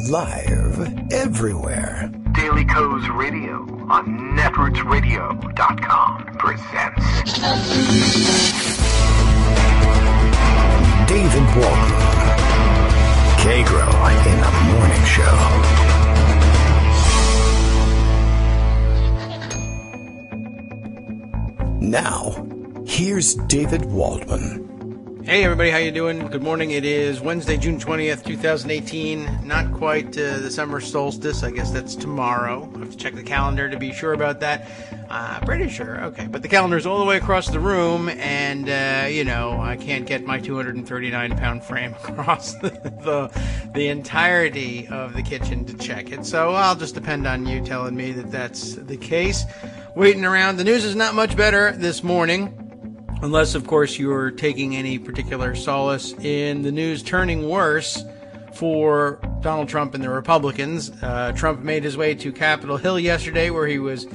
Live everywhere. Daily Co's Radio on netrootsradio.com presents David Waldman. Kagro in the Morning Show. Now, here's David Waldman. Hey everybody, how you doing? Good morning. It is Wednesday, June 20th, 2018. Not quite the summer solstice. I guess that's tomorrow. I have to check the calendar to be sure about that. Pretty sure. Okay. But the calendar's all the way across the room, and, I can't get my 239-pound frame across the entirety of the kitchen to check it. So I'll just depend on you telling me that that's the case. Waiting around. The news is not much better this morning. Unless, of course, you're taking any particular solace in the news turning worse for Donald Trump and the Republicans. Trump made his way to Capitol Hill yesterday, where he was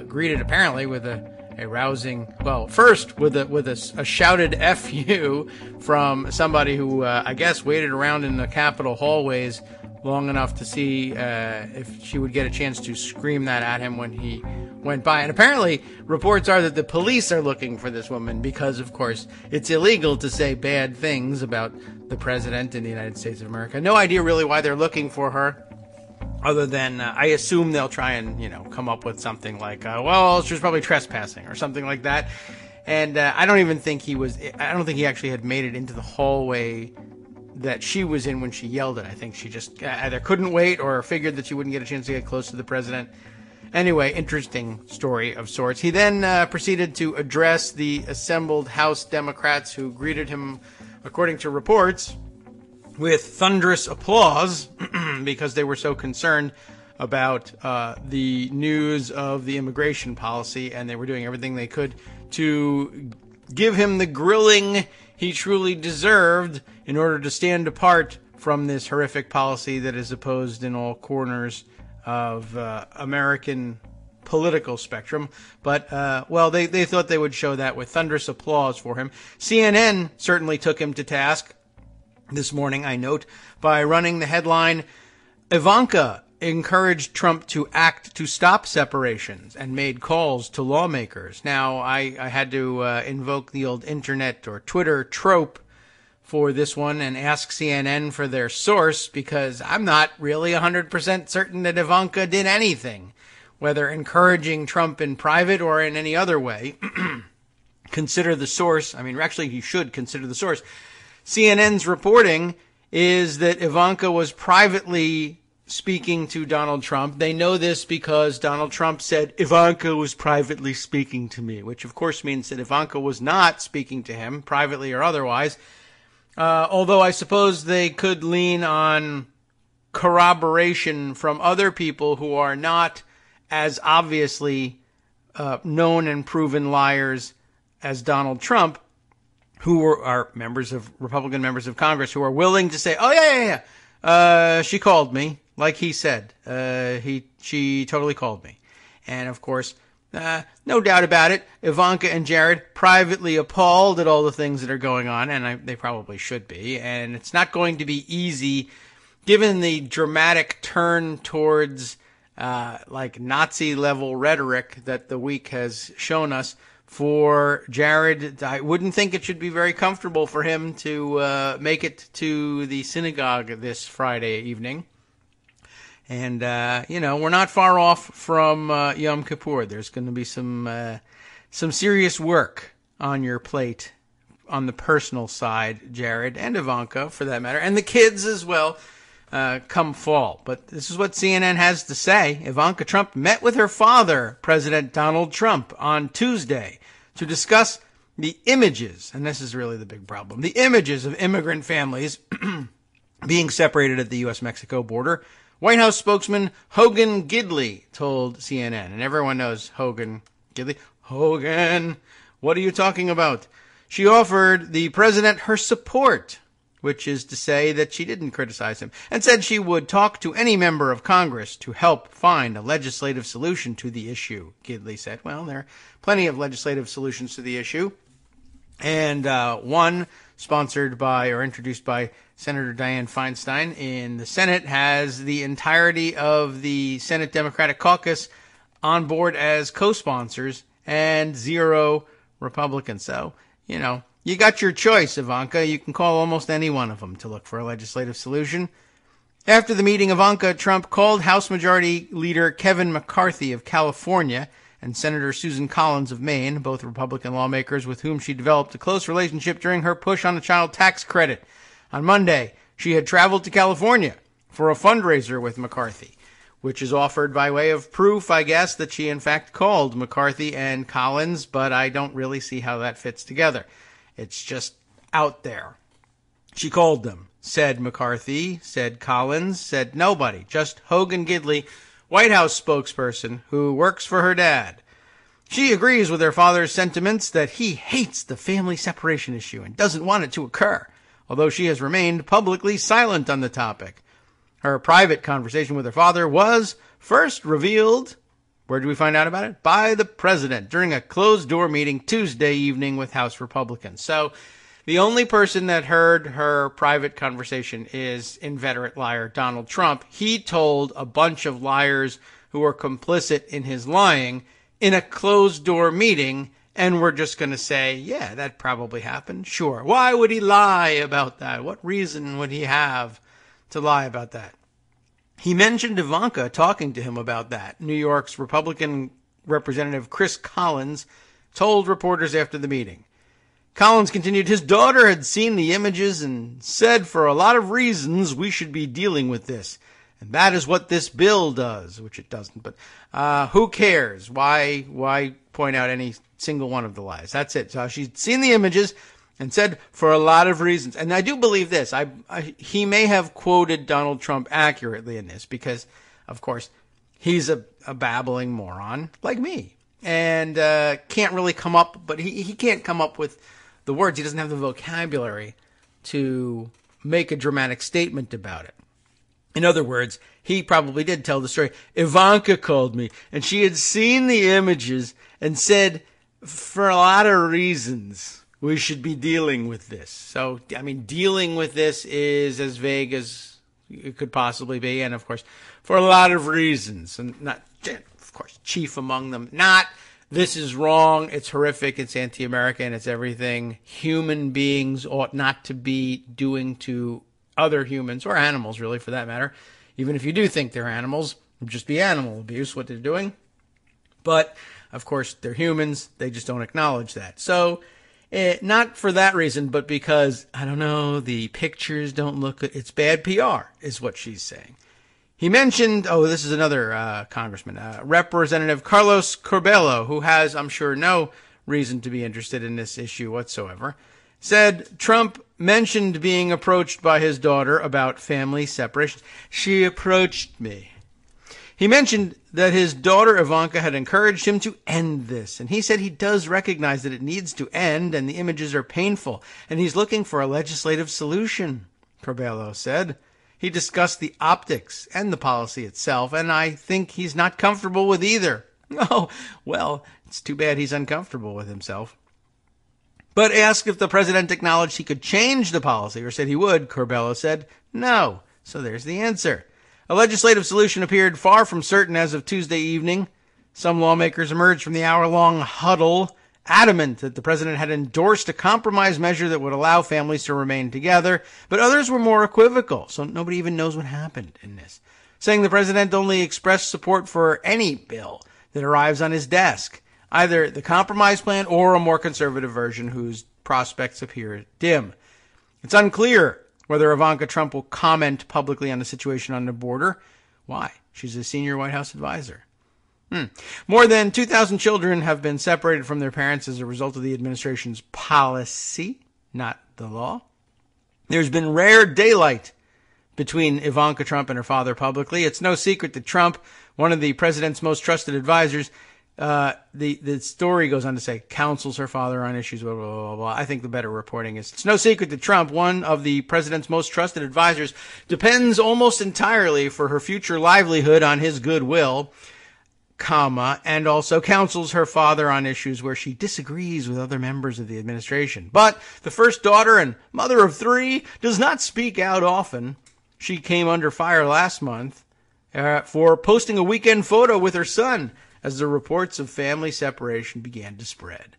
greeted apparently with a rousing, first with a shouted "F-you" from somebody who I guess waited around in the Capitol hallways long enough to see if she would get a chance to scream that at him when he went by. And apparently reports are that the police are looking for this woman because, of course, it's illegal to say bad things about the president in the United States of America. No idea really why they're looking for her, other than I assume they'll try and, come up with something like, she was probably trespassing or something like that. And I don't think he actually had made it into the hallway that she was in when she yelled it. I think she just either couldn't wait or figured that she wouldn't get a chance to get close to the president. Anyway, interesting story of sorts. He then proceeded to address the assembled House Democrats who greeted him, according to reports, with thunderous applause because they were so concerned about the news of the immigration policy, and they were doing everything they could to give him the grilling he truly deserved in order to stand apart from this horrific policy that is opposed in all corners of American political spectrum. But, they thought they would show that with thunderous applause for him. CNN certainly took him to task this morning, I note, by running the headline, "Ivanka encouraged Trump to act to stop separations and made calls to lawmakers." Now, I had to invoke the old internet or Twitter trope for this one and ask CNN for their source, because I'm not really 100% certain that Ivanka did anything, whether encouraging Trump in private or in any other way. Consider the source. I mean, actually, you should consider the source. CNN's reporting is that Ivanka was privately speaking to Donald Trump. They know this because Donald Trump said, "Ivanka was privately speaking to me," which of course means that Ivanka was not speaking to him, privately or otherwise. Although I suppose they could lean on corroboration from other people who are not as obviously known and proven liars as Donald Trump, who are Republican members of Congress, who are willing to say, she called me, like he said. She totally called me. And of course, no doubt about it, Ivanka and Jared privately appalled at all the things that are going on, and they probably should be. And it's not going to be easy, given the dramatic turn towards Nazi-level rhetoric that the week has shown us, for Jared. I wouldn't think it should be very comfortable for him to make it to the synagogue this Friday evening. And, we're not far off from Yom Kippur. There's going to be some serious work on your plate on the personal side, Jared, and Ivanka, for that matter, and the kids as well, come fall. But this is what CNN has to say. Ivanka Trump met with her father, President Donald Trump, on Tuesday to discuss the images, and this is really the big problem, the images of immigrant families being separated at the U.S.-Mexico border. White House spokesman Hogan Gidley told CNN, and everyone knows Hogan Gidley. Hogan, what are you talking about? She offered the president her support, which is to say that she didn't criticize him, and said she would talk to any member of Congress to help find a legislative solution to the issue, Gidley said. Well, there are plenty of legislative solutions to the issue. And one, sponsored by or introduced by Senator Dianne Feinstein in the Senate, has the entirety of the Senate Democratic Caucus on board as co-sponsors and 0 Republicans. So, you got your choice, Ivanka. You can call almost any one of them to look for a legislative solution. After the meeting, Ivanka Trump called House Majority Leader Kevin McCarthy of California and Senator Susan Collins of Maine, both Republican lawmakers with whom she developed a close relationship during her push on the child tax credit. On Monday, she had traveled to California for a fundraiser with McCarthy, which is offered by way of proof, I guess, that she in fact called McCarthy and Collins, but I don't really see how that fits together. It's just out there. She called them, said McCarthy, said Collins, said nobody, just Hogan Gidley, White House spokesperson who works for her dad. She agrees with her father's sentiments that he hates the family separation issue and doesn't want it to occur, although she has remained publicly silent on the topic. Her private conversation with her father was first revealed, where did we find out about it? By the president during a closed-door meeting Tuesday evening with House Republicans. So the only person that heard her private conversation is inveterate liar Donald Trump. He told a bunch of liars who were complicit in his lying in a closed-door meeting, and we're just going to say, yeah, that probably happened. Sure. Why would he lie about that? What reason would he have to lie about that? He mentioned Ivanka talking to him about that. New York's Republican Representative Chris Collins told reporters after the meeting. Collins continued, his daughter had seen the images and said for a lot of reasons we should be dealing with this. And that is what this bill does, which it doesn't. But who cares? Why point out any single one of the lies? That's it. So she'd seen the images and said for a lot of reasons. And I do believe this. He may have quoted Donald Trump accurately in this because, of course, he's a babbling moron like me and can't really come up. But he can't come up with the words. He doesn't have the vocabulary to make a dramatic statement about it. In other words, he probably did tell the story. Ivanka called me, and she had seen the images and said, for a lot of reasons, we should be dealing with this. So, I mean, dealing with this is as vague as it could possibly be. And, of course, for a lot of reasons, and not, of course, chief among them, not this is wrong, it's horrific, it's anti-American, it's everything human beings ought not to be doing to other humans, or animals really for that matter. Even if you do think they're animals, it would just be animal abuse, what they're doing. But, of course, they're humans, they just don't acknowledge that. So, not for that reason, but because, I don't know, the pictures don't look good. It's bad PR, is what she's saying. He mentioned, this is another congressman, Representative Carlos Curbelo, who has, I'm sure, no reason to be interested in this issue whatsoever, said Trump mentioned being approached by his daughter about family separation. She approached me. He mentioned that his daughter Ivanka had encouraged him to end this, and he said he does recognize that it needs to end and the images are painful, and he's looking for a legislative solution, Curbelo said. He discussed the optics and the policy itself, and I think he's not comfortable with either. Oh, well, it's too bad he's uncomfortable with himself. But asked if the president acknowledged he could change the policy, or said he would, Curbelo said no. So there's the answer. A legislative solution appeared far from certain as of Tuesday evening. Some lawmakers emerged from the hour-long huddle, adamant that the president had endorsed a compromise measure that would allow families to remain together, but others were more equivocal, so nobody even knows what happened in this, saying the president only expressed support for any bill that arrives on his desk, either the compromise plan or a more conservative version whose prospects appear dim. It's unclear whether Ivanka Trump will comment publicly on the situation on the border. Why? She's a senior White House advisor. More than 2,000 children have been separated from their parents as a result of the administration's policy, not the law. There's been rare daylight between Ivanka Trump and her father publicly. It's no secret that Trump, one of the president's most trusted advisors, the story goes on to say, counsels her father on issues, blah, blah, blah, blah. I think the better reporting is, it's no secret that Trump, one of the president's most trusted advisors, depends almost entirely for her future livelihood on his goodwill. and also counsels her father on issues where she disagrees with other members of the administration. But the first daughter and mother of 3 does not speak out often. She came under fire last month for posting a weekend photo with her son as the reports of family separation began to spread.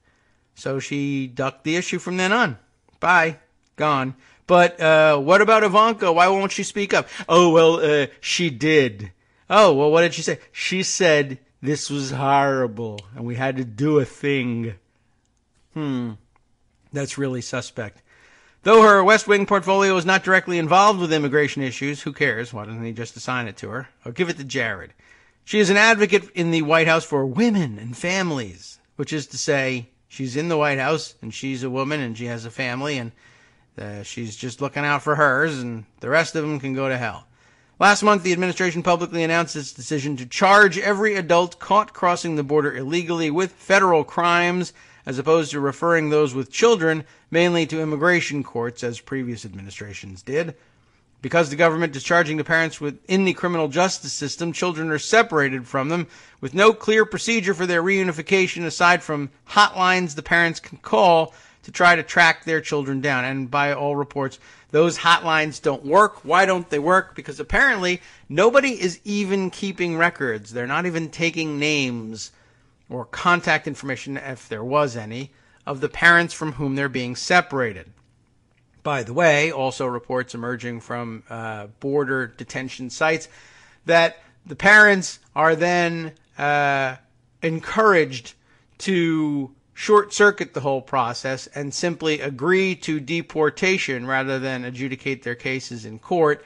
So she ducked the issue from then on. Bye. Gone. But what about Ivanka? Why won't she speak up? Oh, well, she did. Oh, well, what did she say? She said this was horrible and we had to do a thing. That's really suspect. Though her West Wing portfolio is not directly involved with immigration issues, who cares? Why doesn't he just assign it to her? Or give it to Jared. She is an advocate in the White House for women and families, which is to say she's in the White House and she's a woman and she has a family and she's just looking out for hers and the rest of them can go to hell. Last month, the administration publicly announced its decision to charge every adult caught crossing the border illegally with federal crimes, as opposed to referring those with children mainly to immigration courts, as previous administrations did. Because the government is charging the parents within the criminal justice system, children are separated from them with no clear procedure for their reunification aside from hotlines the parents can call to try to track their children down. And by all reports, those hotlines don't work. Why don't they work? Because apparently nobody is even keeping records. They're not even taking names or contact information, if there was any, of the parents from whom they're being separated. By the way, also reports emerging from border detention sites that the parents are then encouraged to short-circuit the whole process and simply agree to deportation rather than adjudicate their cases in court.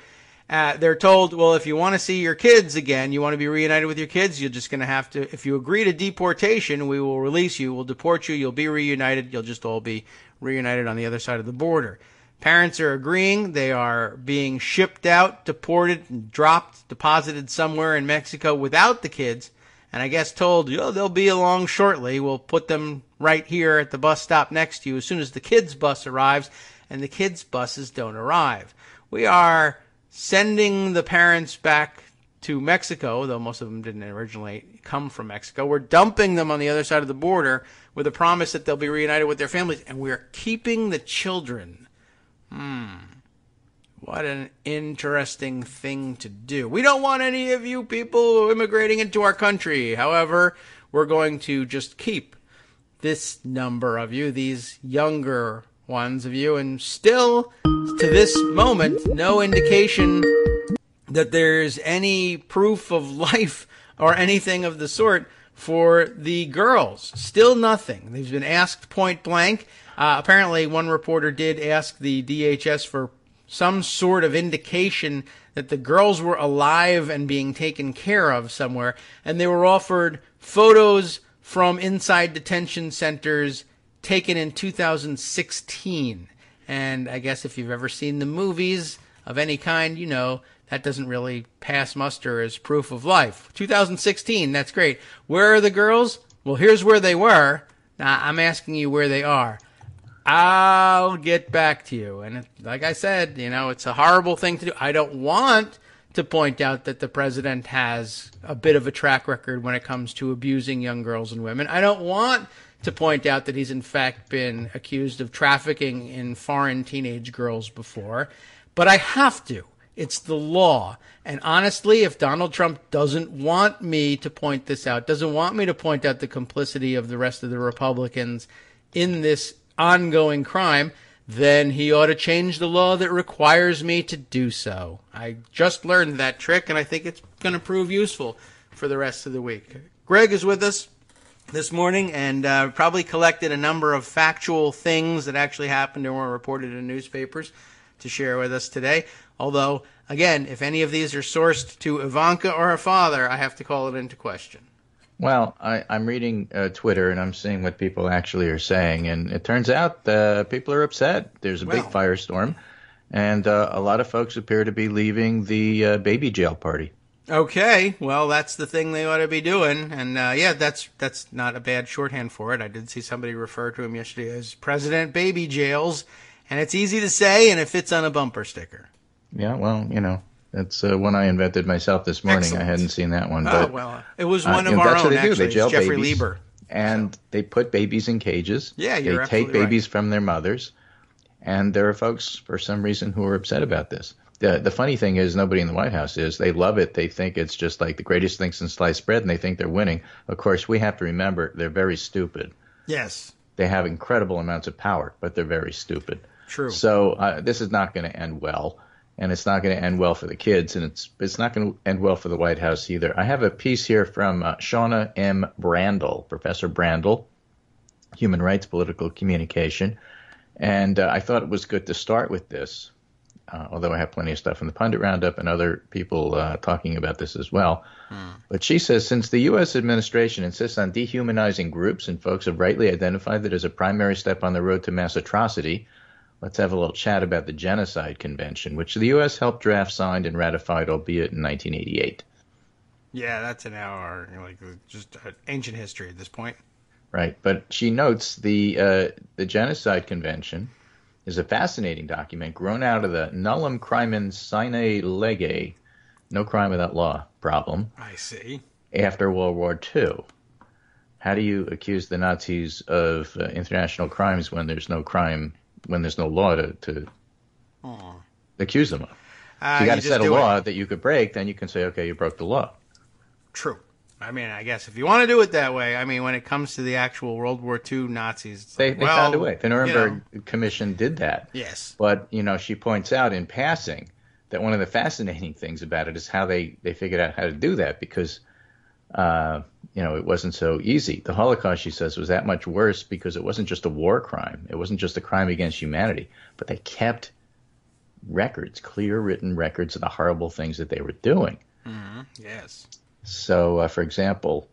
They're told, well, if you want to see your kids again, you want to be reunited with your kids, you're just going to have to, if you agree to deportation, we will release you, we'll deport you, you'll be reunited, you'll just all be reunited on the other side of the border. Parents are agreeing. They are being shipped out, deported, dropped, deposited somewhere in Mexico without the kids. And I guess told, they'll be along shortly. We'll put them right here at the bus stop next to you as soon as the kids' bus arrives, and the kids' buses don't arrive. We are sending the parents back to Mexico, though most of them didn't originally come from Mexico. We're dumping them on the other side of the border with a promise that they'll be reunited with their families, and we're keeping the children. What an interesting thing to do. We don't want any of you people immigrating into our country. However, we're going to just keep this number of you, these younger ones of you, and still, to this moment, no indication that there's any proof of life or anything of the sort for the girls. Still nothing. They've been asked point blank. Apparently, one reporter did ask the DHS for some sort of indication that the girls were alive and being taken care of somewhere, and they were offered photos from inside detention centers taken in 2016. And I guess if you've ever seen the movies of any kind, you know that doesn't really pass muster as proof of life. 2016, that's great. Where are the girls? Well, here's where they were. Now, I'm asking you where they are. I'll get back to you. And like I said, it's a horrible thing to do. I don't want to point out that the president has a bit of a track record when it comes to abusing young girls and women. I don't want to point out that he's in fact been accused of trafficking in foreign teenage girls before. But I have to. It's the law. And honestly, if Donald Trump doesn't want me to point this out, doesn't want me to point out the complicity of the rest of the Republicans in this ongoing crime, then he ought to change the law that requires me to do so. I just learned that trick, and I think it's going to prove useful for the rest of the week. Greg is with us this morning and probably collected a number of factual things that actually happened and were reported in newspapers to share with us today. Although, again, if any of these are sourced to Ivanka or her father, I have to call it into question. Well, I'm reading Twitter, and I'm seeing what people actually are saying, and it turns out people are upset. There's a big firestorm, and a lot of folks appear to be leaving the baby jail party. Okay, well, that's the thing they ought to be doing, and that's not a bad shorthand for it. I did see somebody refer to him yesterday as President Baby Jails, and it's easy to say, and it fits on a bumper sticker. Yeah, well, That's one I invented myself this morning. Excellent. I hadn't seen that one. Oh, but, well, it was one of our that's own, what they do. actually. They jail It's Jeffrey babies, Lieber. and they put babies in cages. Yeah, you're They absolutely take babies from their mothers, and there are folks, for some reason, who are upset about this. The funny thing is, nobody in the White House is. They love it. They think it's just like the greatest thing since sliced bread, and they think they're winning. Of course, we have to remember they're very stupid. Yes. They have incredible amounts of power, but they're very stupid. True. So this is not going to end well, and it's not going to end well for the kids, and it's not going to end well for the White House either. I have a piece here from Shauna M. Brandel, Professor Brandel, Human Rights, Political Communication, and I thought it was good to start with this, although I have plenty of stuff in the Pundit Roundup and other people talking about this as well. But she says, since the U.S. administration insists on dehumanizing groups and folks have rightly identified that as a primary step on the road to mass atrocity, let's have a little chat about the Genocide Convention, which the U.S. helped draft, signed, and ratified, albeit in 1988. Yeah, that's an hour, just ancient history at this point. Right, but she notes the Genocide Convention is a fascinating document grown out of the nullum crimen sine lege, no crime without law problem. I see. After World War II. How do you accuse the Nazis of international crimes when there's no crime, when there's no law to accuse them of? If you got to set a law that you could break, then you can say, okay, you broke the law. True. I mean, I guess if you want to do it that way, I mean, when it comes to the actual World War II Nazis, they found a way. The Nuremberg Commission did that. Yes. But, she points out in passing that one of the fascinating things about it is how they figured out how to do that because, it wasn't so easy. The Holocaust, she says, was that much worse because it wasn't just a war crime. It wasn't just a crime against humanity. But they kept records, clear written records of the horrible things that they were doing. Mm-hmm. Yes. So, for example,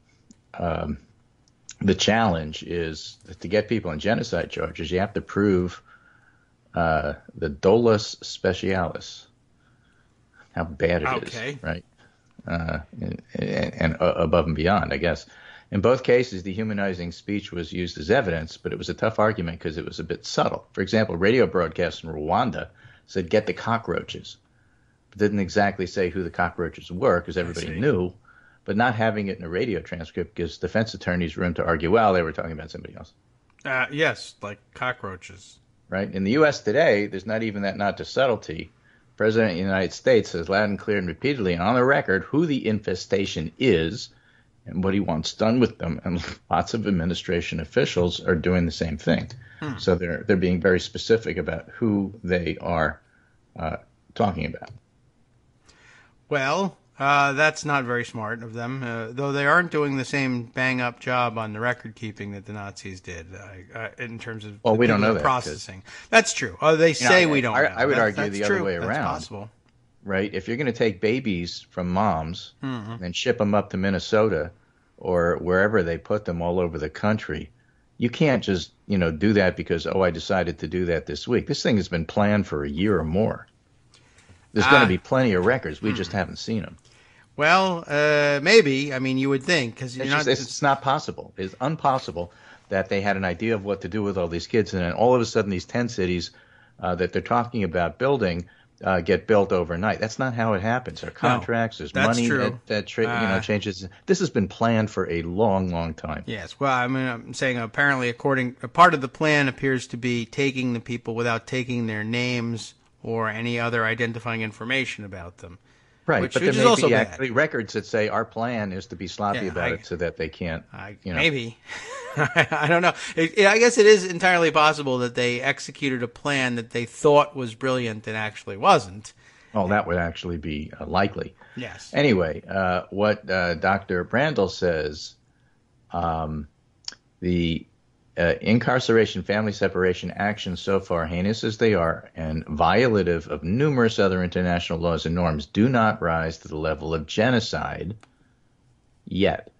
the challenge is that to get people on genocide charges, you have to prove the dolus specialis, how bad it is, right? And above and beyond, I guess. In both cases, dehumanizing speech was used as evidence, but it was a tough argument because it was a bit subtle. For example, radio broadcasts in Rwanda said, get the cockroaches, but didn't exactly say who the cockroaches were because everybody knew. But not having it in a radio transcript gives defense attorneys room to argue, well, they were talking about somebody else. Yes, like cockroaches. Right? In the U.S. today, there's not even that nod to subtlety. The President of the United States says loud and clear and repeatedly and on the record who the infestation is and what he wants done with them. And lots of administration officials are doing the same thing. So they're being very specific about who they are talking about. Well, that's not very smart of them, though they aren't doing the same bang-up job on the record-keeping that the Nazis did in terms of we don't know that, processing. That's true. They say we don't know. I would argue the other way around. That's possible. Right? If you're going to take babies from moms and ship them up to Minnesota or wherever they put them all over the country, you can't just, do that because, I decided to do that this week. This thing has been planned for a year or more. There's going to be plenty of records. We just haven't seen them. Well, maybe. I mean, you would think. Cause it's not possible. It's impossible that they had an idea of what to do with all these kids, and then all of a sudden these 10 cities that they're talking about building get built overnight. That's not how it happens. There are contracts. There's money that changes. This has been planned for a long, long time. Yes. Well, I mean, I'm saying apparently a part of the plan appears to be taking the people without taking their names or any other identifying information about them. Right, which but there is may also be bad. Actually records that say our plan is to be sloppy about it so that they can't, Maybe. I don't know. I guess it is entirely possible that they executed a plan that they thought was brilliant and actually wasn't. Oh, that would actually be likely. Yes. Anyway, what Dr. Brandel says, the incarceration, family separation actions so far, heinous as they are and violative of numerous other international laws and norms, do not rise to the level of genocide yet.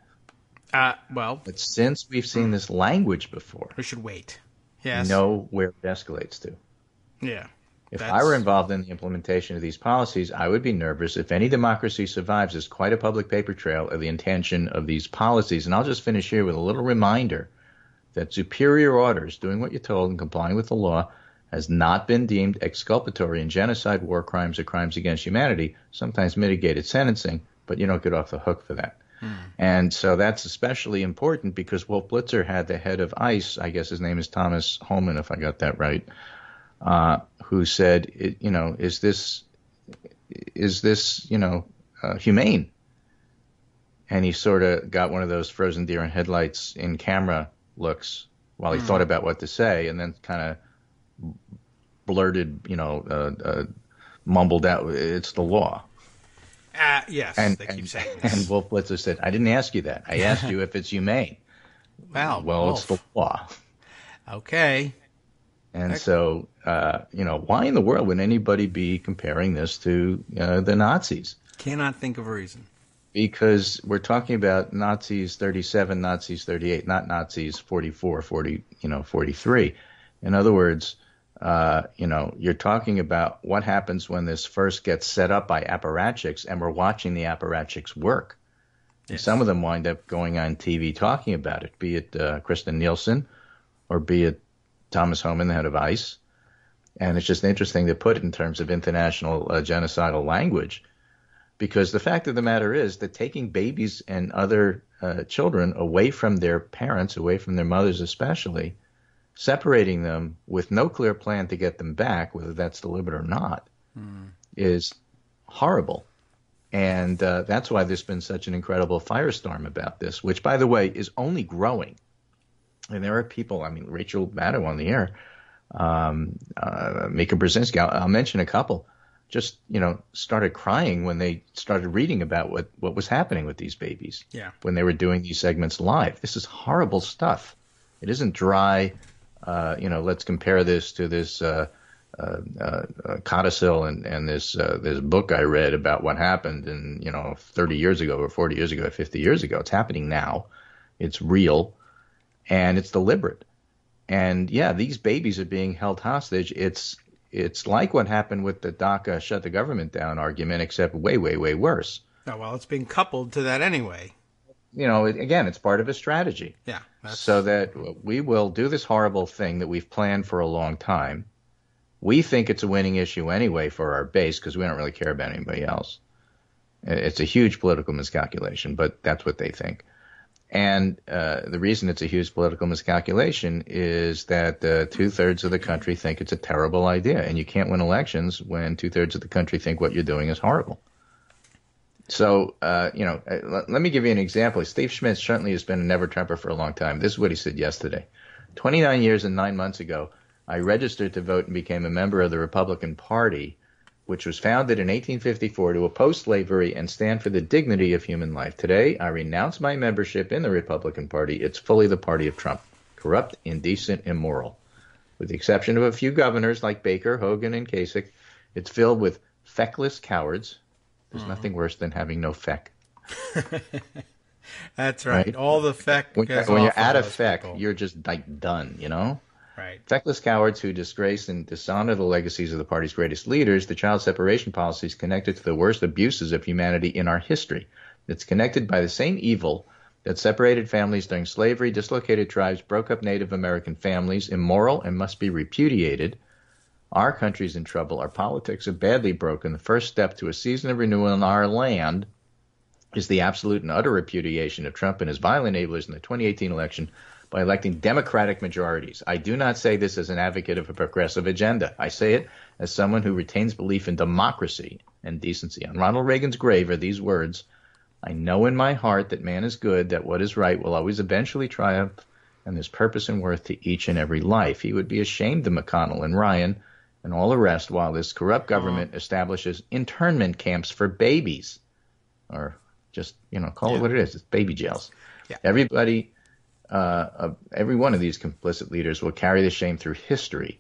But since we've seen this language before, we should wait. Yes. We know where it escalates to. Yeah. If I were involved in the implementation of these policies, I would be nervous. If any democracy survives, there's quite a public paper trail of the intention of these policies. And I'll just finish here with a little reminder that superior orders, doing what you're told and complying with the law, has not been deemed exculpatory in genocide, war crimes, or crimes against humanity, sometimes mitigated sentencing, but you don't get off the hook for that. And so that's especially important because Wolf Blitzer had the head of ICE, I guess his name is Thomas Holman, if I got that right, who said, is this humane? And he sort of got one of those frozen deer in headlights in camera looks while he thought about what to say, and then kind of blurted, mumbled out, "It's the law." Yes, they keep saying this. And Wolf Blitzer said, "I didn't ask you that. I asked you if it's humane." Wow. Well, Wolf. it's the law. Okay. And so, why in the world would anybody be comparing this to the Nazis? Cannot think of a reason. Because we're talking about Nazis 37, Nazis 38, not Nazis 44, 43. In other words, you're talking about what happens when this first gets set up by apparatchiks, and we're watching the apparatchiks work. Yes. Some of them wind up going on TV talking about it, be it Kristen Nielsen or be it Thomas Homan, the head of ICE. And it's just interesting to put it in terms of international genocidal language, because the fact of the matter is that taking babies and other children away from their parents, away from their mothers especially, separating them with no clear plan to get them back, whether that's deliberate or not, is horrible. And that's why there's been such an incredible firestorm about this, which, by the way, is only growing. And there are people, Rachel Maddow on the air, Mika Brzezinski, I'll mention a couple, just, started crying when they started reading about what was happening with these babies when they were doing these segments live. This is horrible stuff. It isn't dry, let's compare this to this codicil and this book I read about what happened in, 30 years ago or 40 years ago or 50 years ago. It's happening now. It's real, and it's deliberate. And, these babies are being held hostage. It's like what happened with the DACA shut the government down argument, except way, way, way worse. Oh, well, it's being coupled to that anyway. Again, it's part of a strategy. Yeah. So that we will do this horrible thing that we've planned for a long time. We think it's a winning issue anyway for our base because we don't really care about anybody else. It's a huge political miscalculation, but that's what they think. And the reason it's a huge political miscalculation is that 2/3 of the country think it's a terrible idea, and you can't win elections when 2/3 of the country think what you're doing is horrible. So, let me give you an example. Steve Schmidt certainly has been a never-Trumper for a long time. This is what he said yesterday. 29 years and 9 months ago, I registered to vote and became a member of the Republican Party, which was founded in 1854 to oppose slavery and stand for the dignity of human life. Today, I renounce my membership in the Republican Party. It's fully the party of Trump. Corrupt, indecent, immoral. With the exception of a few governors like Baker, Hogan, and Kasich, it's filled with feckless cowards. There's nothing worse than having no feck. That's right. All the feck. When you're out of feck, you're just done, Right. Feckless cowards who disgrace and dishonor the legacies of the party's greatest leaders. The child separation policy is connected to the worst abuses of humanity in our history. It's connected by the same evil that separated families during slavery, dislocated tribes, broke up Native American families, immoral and must be repudiated. Our country's in trouble. Our politics are badly broken. The first step to a season of renewal in our land is the absolute and utter repudiation of Trump and his violent enablers in the 2018 election by electing Democratic majorities. I do not say this as an advocate of a progressive agenda. I say it as someone who retains belief in democracy and decency. On Ronald Reagan's grave are these words: I know in my heart that man is good, that what is right will always eventually triumph, and there's purpose and worth to each and every life. He would be ashamed of McConnell and Ryan and all the rest while this corrupt government establishes internment camps for babies. Or just, call it what it is. It's baby jails. Yeah. Everybody... every one of these complicit leaders will carry the shame through history.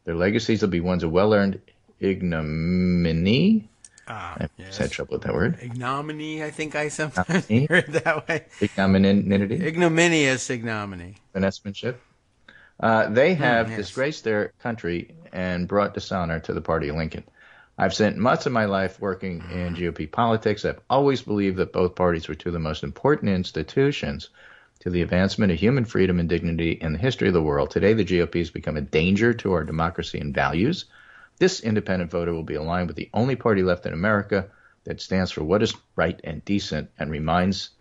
Their legacies will be ones of well-earned ignominy. Yes. I had trouble with that word. Ignominy, I think I sometimes hear it that way. Ignominity. Ignominious ignominy. Finessmanship. They have disgraced their country and brought dishonor to the party of Lincoln. I've spent much of my life working in GOP politics. I've always believed that both parties were two of the most important institutions to the advancement of human freedom and dignity in the history of the world. Today, the GOP has become a danger to our democracy and values. This independent voter will be aligned with the only party left in America that stands for what is right and decent and remains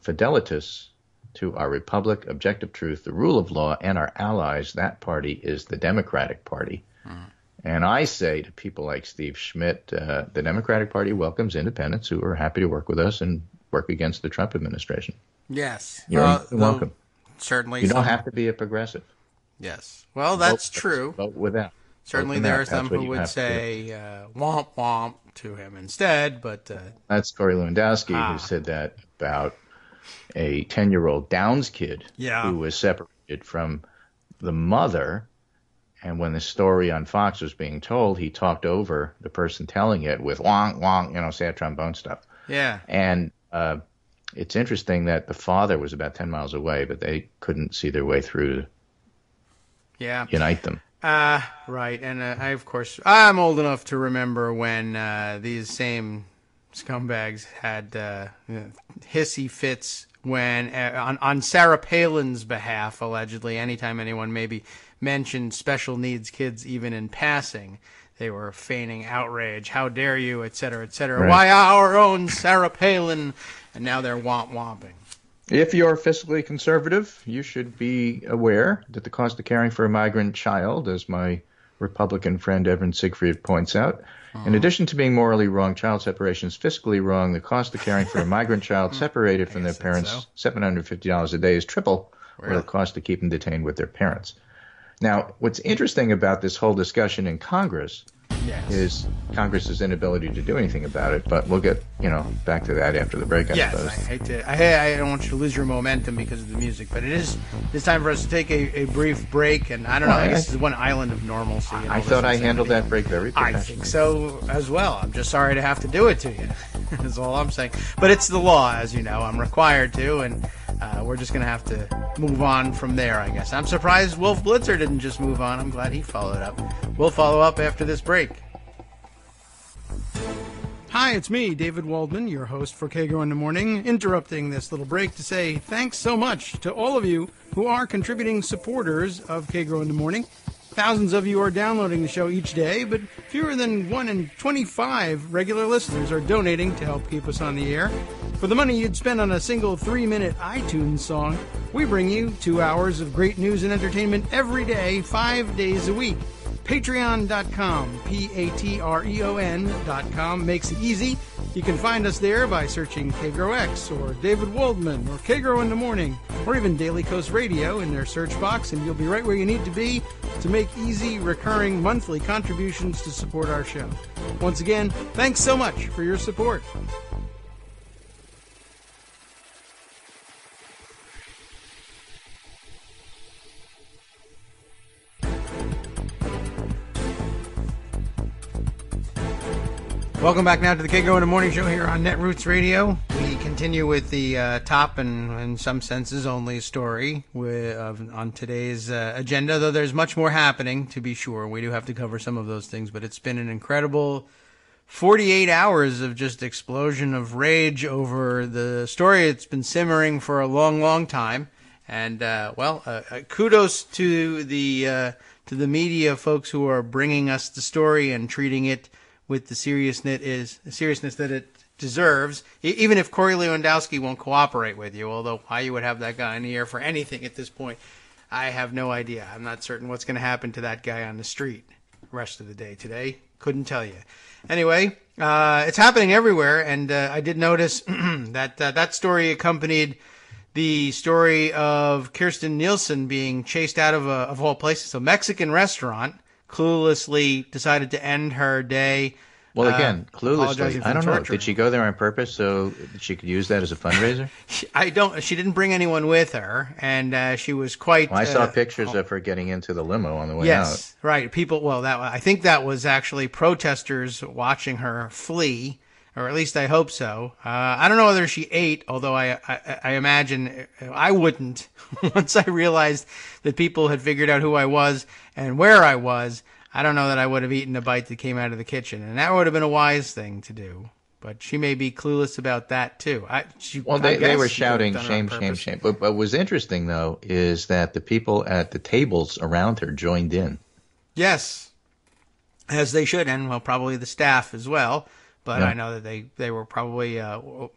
fidelitas to our republic, objective truth, the rule of law, and our allies. That party is the Democratic Party. And I say to people like Steve Schmidt, the Democratic Party welcomes independents who are happy to work with us and work against the Trump administration. Yes. You're welcome. Certainly. You don't have to be a progressive. Yes. Well, that's true. Vote without. Certainly there are some who would say womp womp to him instead, but... That's Corey Lewandowski who said that about a 10-year-old Downs kid who was separated from the mother, and when the story on Fox was being told, he talked over the person telling it with wong, wong, sad trombone stuff. Yeah. And it's interesting that the father was about 10 miles away, but they couldn't see their way through to unite them. Right. And I'm old enough to remember when these same scumbags had hissy fits when on Sarah Palin's behalf, allegedly, anytime anyone maybe mentioned special needs kids, even in passing, they were feigning outrage. How dare you, et cetera, et cetera. Right. Why our own Sarah Palin? And now they're womp-womping. If you're fiscally conservative, you should be aware that the cost of caring for a migrant child, as my Republican friend Evan Siegfried points out, in addition to being morally wrong, child separation is fiscally wrong. The cost of caring for a migrant child separated from their parents, $750 a day, is triple what the cost to keep them detained with their parents. Now, what's interesting about this whole discussion in Congress is Congress's inability to do anything about it, but we'll get back to that after the break, I suppose. I don't want you to lose your momentum because of the music, but it's time for us to take a brief break, and I don't know, I guess it's one island of normalcy. I thought I handled that break very professionally. I think so as well. I'm just sorry to have to do it to you. That's all I'm saying. But it's the law, as you know. I'm required to, and we're just going to have to move on from there, I guess. I'm surprised Wolf Blitzer didn't just move on. I'm glad he followed up. We'll follow up after this break. Hi, it's me, David Waldman, your host for Kagro in the Morning, interrupting this little break to say thanks so much to all of you who are contributing supporters of Kagro in the Morning. Thousands of you are downloading the show each day, but fewer than 1 in 25 regular listeners are donating to help keep us on the air. For the money you'd spend on a single 3-minute iTunes song, we bring you 2 hours of great news and entertainment every day, 5 days a week. Patreon.com, Patreon.com makes it easy. You can find us there by searching KagroX or David Waldman or Kagro in the Morning or even Daily Coast Radio in their search box, and you'll be right where you need to be to make easy, recurring monthly contributions to support our show. Once again, thanks so much for your support. Welcome back now to the Kagro in the Morning Show here on Netroots Radio. We continue with the top and, in some senses, only story on today's agenda, though there's much more happening, to be sure. We do have to cover some of those things, but it's been an incredible 48 hours of just explosion of rage over the story. It's been simmering for a long, long time. And, kudos to the media folks who are bringing us the story and treating it with the seriousness that it deserves, even if Corey Lewandowski won't cooperate with you, although why you would have that guy in the air for anything at this point, I have no idea. I'm not certain what's going to happen to that guy on the street the rest of the day today. Couldn't tell you. Anyway, it's happening everywhere, and I did notice that that story accompanied the story of Kirsten Nielsen being chased out of all places, a Mexican restaurant, cluelessly decided to end her day. Well, again, cluelessly. I don't know. Did she go there on purpose so that she could use that as a fundraiser? She didn't bring anyone with her, and she was quite. Well, I saw pictures of her getting into the limo on the way out. Yes, right. People. Well, I think that was actually protesters watching her flee, or at least I hope so. I don't know whether she ate, although I imagine I wouldn't. Once I realized that people had figured out who I was and where I was, I don't know that I would have eaten a bite that came out of the kitchen, and that would have been a wise thing to do. But she may be clueless about that, too. They were shouting, shame, shame, shame. But what was interesting, though, is that the people at the tables around her joined in. Yes, as they should, and well, probably the staff as well. But Yeah. I know that they were probably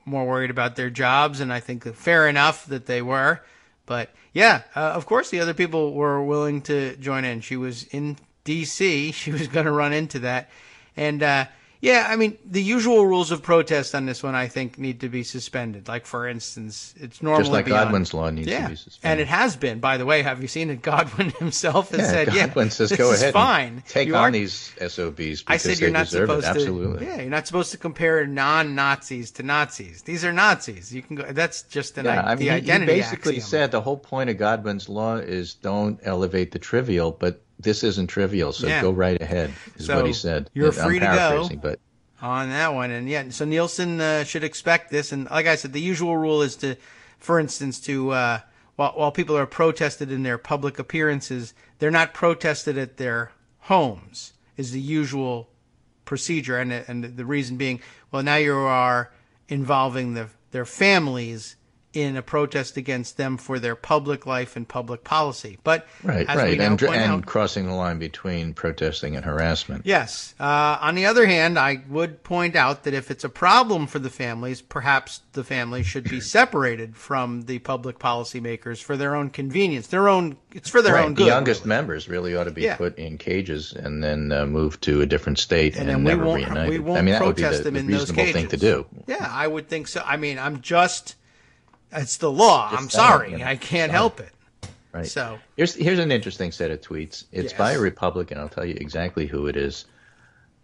more worried about their jobs, and I think that fair enough that they were. But, yeah, of course the other people were willing to join in. She was in D.C. She was going to run into that. And, yeah, I mean, the usual rules of protest on this one, I think, need to be suspended. Like, for instance, it's normally Just like beyond, Godwin's law needs to be suspended. And it has been. By the way, have you seen it? Godwin himself has said, Godwin says, this go is ahead fine. And take on these SOBs because they deserve it. Absolutely. Yeah, you're not supposed to compare non-Nazis to Nazis. These are Nazis. You can go. That's just the identity he basically axiom. said the whole point of Godwin's law is don't elevate the trivial, but this isn't trivial, so go right ahead, is what he said. You're free to go but on that one. And yeah, so Nielsen should expect this. And like I said, the usual rule is to, for instance, while people are protested in their public appearances, they're not protested at their homes, is the usual procedure. And the reason being, well, now you are involving their families in a protest against them for their public life and public policy. But and crossing the line between protesting and harassment. Yes. On the other hand, I would point out that if it's a problem for the families, perhaps the families should be separated from the public policymakers for their own convenience. It's for their own good. The youngest members really ought to be put in cages and then moved to a different state and never reunited. We won't protest them in those cages. Thing to do. Yeah, I would think so. I mean, it's the law. I'm sorry. I can't help it. Right. So here's an interesting set of tweets. It's by a Republican. I'll tell you exactly who it is.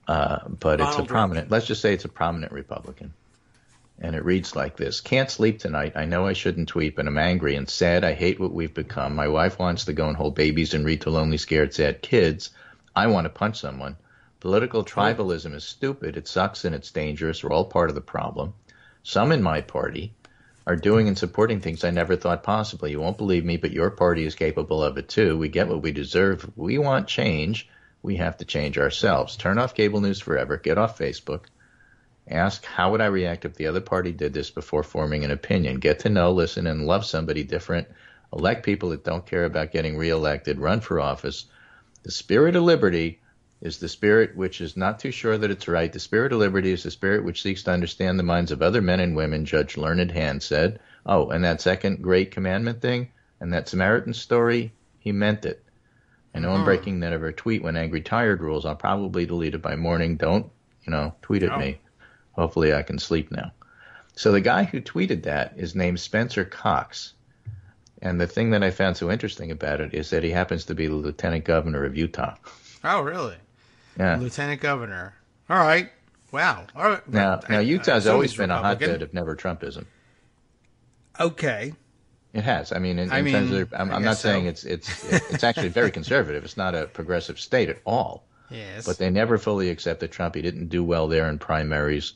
But it's a prominent. Let's just say it's a prominent Republican. And it reads like this: Can't sleep tonight. I know I shouldn't tweet, but I'm angry and sad. I hate what we've become. My wife wants to go and hold babies and read to lonely, scared, sad kids. I want to punch someone. Political tribalism is stupid. It sucks and it's dangerous. We're all part of the problem. Some in my party are doing and supporting things I never thought possible. You won't believe me, but your party is capable of it too. We get what we deserve. We want change. We have to change ourselves. Turn off cable news forever. Get off Facebook. Ask, how would I react if the other party did this before forming an opinion? Get to know, listen, and love somebody different. Elect people that don't care about getting reelected. Run for office. The spirit of liberty is the spirit which is not too sure that it's right. The spirit of liberty is the spirit which seeks to understand the minds of other men and women, Judge Learned Hand said. Oh, and that second great commandment thing, and that Samaritan story, he meant it. I know I'm breaking that of our tweet when angry tired rules. I'll probably delete it by morning. Don't, tweet at me. Hopefully I can sleep now. So the guy who tweeted that is named Spencer Cox. And the thing that I found so interesting about it is that he happens to be the lieutenant governor of Utah. Oh, really? Yeah. Lieutenant governor. All right. Wow. All right. Now Utah's always been a hotbed of never Trumpism. Okay. It has. I mean, in terms of, I'm not saying it's actually very conservative. It's not a progressive state at all. Yes. But they never fully accepted Trump. He didn't do well there in primaries.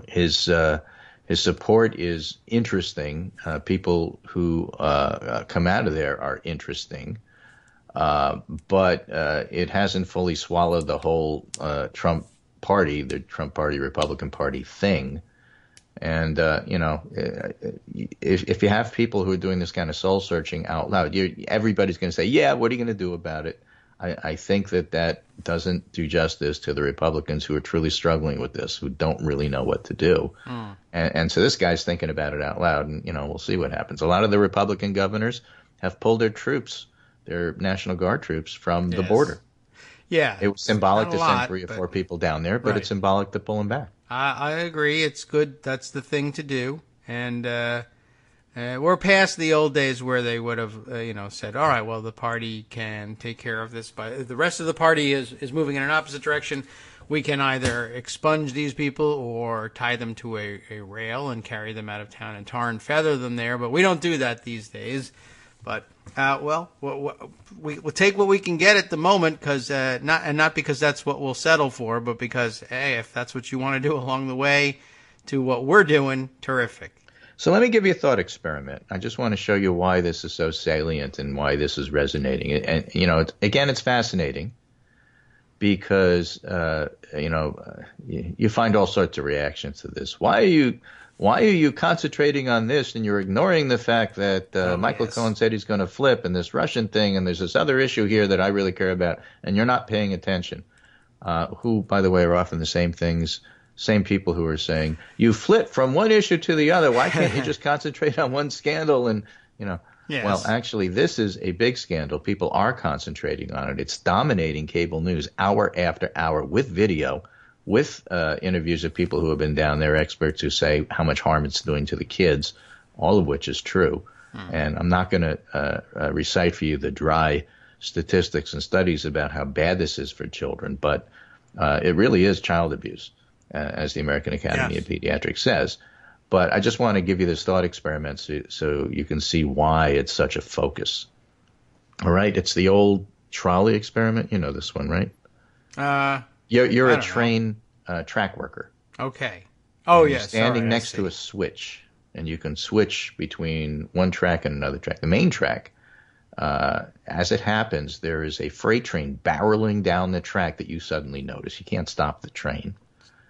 His support is interesting. People who come out of there are interesting. But it hasn't fully swallowed the whole Trump party, the Trump party, Republican Party thing. And, if you have people who are doing this kind of soul searching out loud, everybody's going to say, yeah, what are you going to do about it? I think that doesn't do justice to the Republicans who are truly struggling with this, who don't really know what to do. And so this guy's thinking about it out loud, and, we'll see what happens. A lot of the Republican governors have pulled their troops, their National Guard troops, from the border. Yeah. It was symbolic to send 3 or 4 people down there, but it's symbolic to pull them back. I agree. It's good. That's the thing to do. And we're past the old days where they would have, said, all right, well, the party can take care of this. But the rest of the party is moving in an opposite direction. We can either expunge these people or tie them to a rail and carry them out of town and tar and feather them there. But we don't do that these days. But, we'll take what we can get at the moment, not because that's what we'll settle for, but because, hey, if that's what you want to do along the way to what we're doing, terrific. So let me give you a thought experiment. I just want to show you why this is so salient and why this is resonating. And, again, it's fascinating. because you find all sorts of reactions to this. Why are you concentrating on this and you're ignoring the fact that Michael Cohen said he's going to flip and this Russian thing and there's this other issue here that I really care about and you're not paying attention? Who, by the way, are often the same people who are saying, you flip from one issue to the other. Why can't you just concentrate on one scandal? And, Yes. Well, actually, this is a big scandal. People are concentrating on it. It's dominating cable news hour after hour with video, with interviews of people who have been down there, experts who say how much harm it's doing to the kids, all of which is true. And I'm not going to recite for you the dry statistics and studies about how bad this is for children, but it really is child abuse, as the American Academy of Pediatrics says. But I just want to give you this thought experiment so you can see why it's such a focus. All right? It's the old trolley experiment. You know this one, right? You're a train track worker. Okay. Oh, and yes. You're standing next to a switch, and you can switch between one track and another track. The main track, as it happens, there is a freight train barreling down the track that you suddenly notice. You can't stop the train.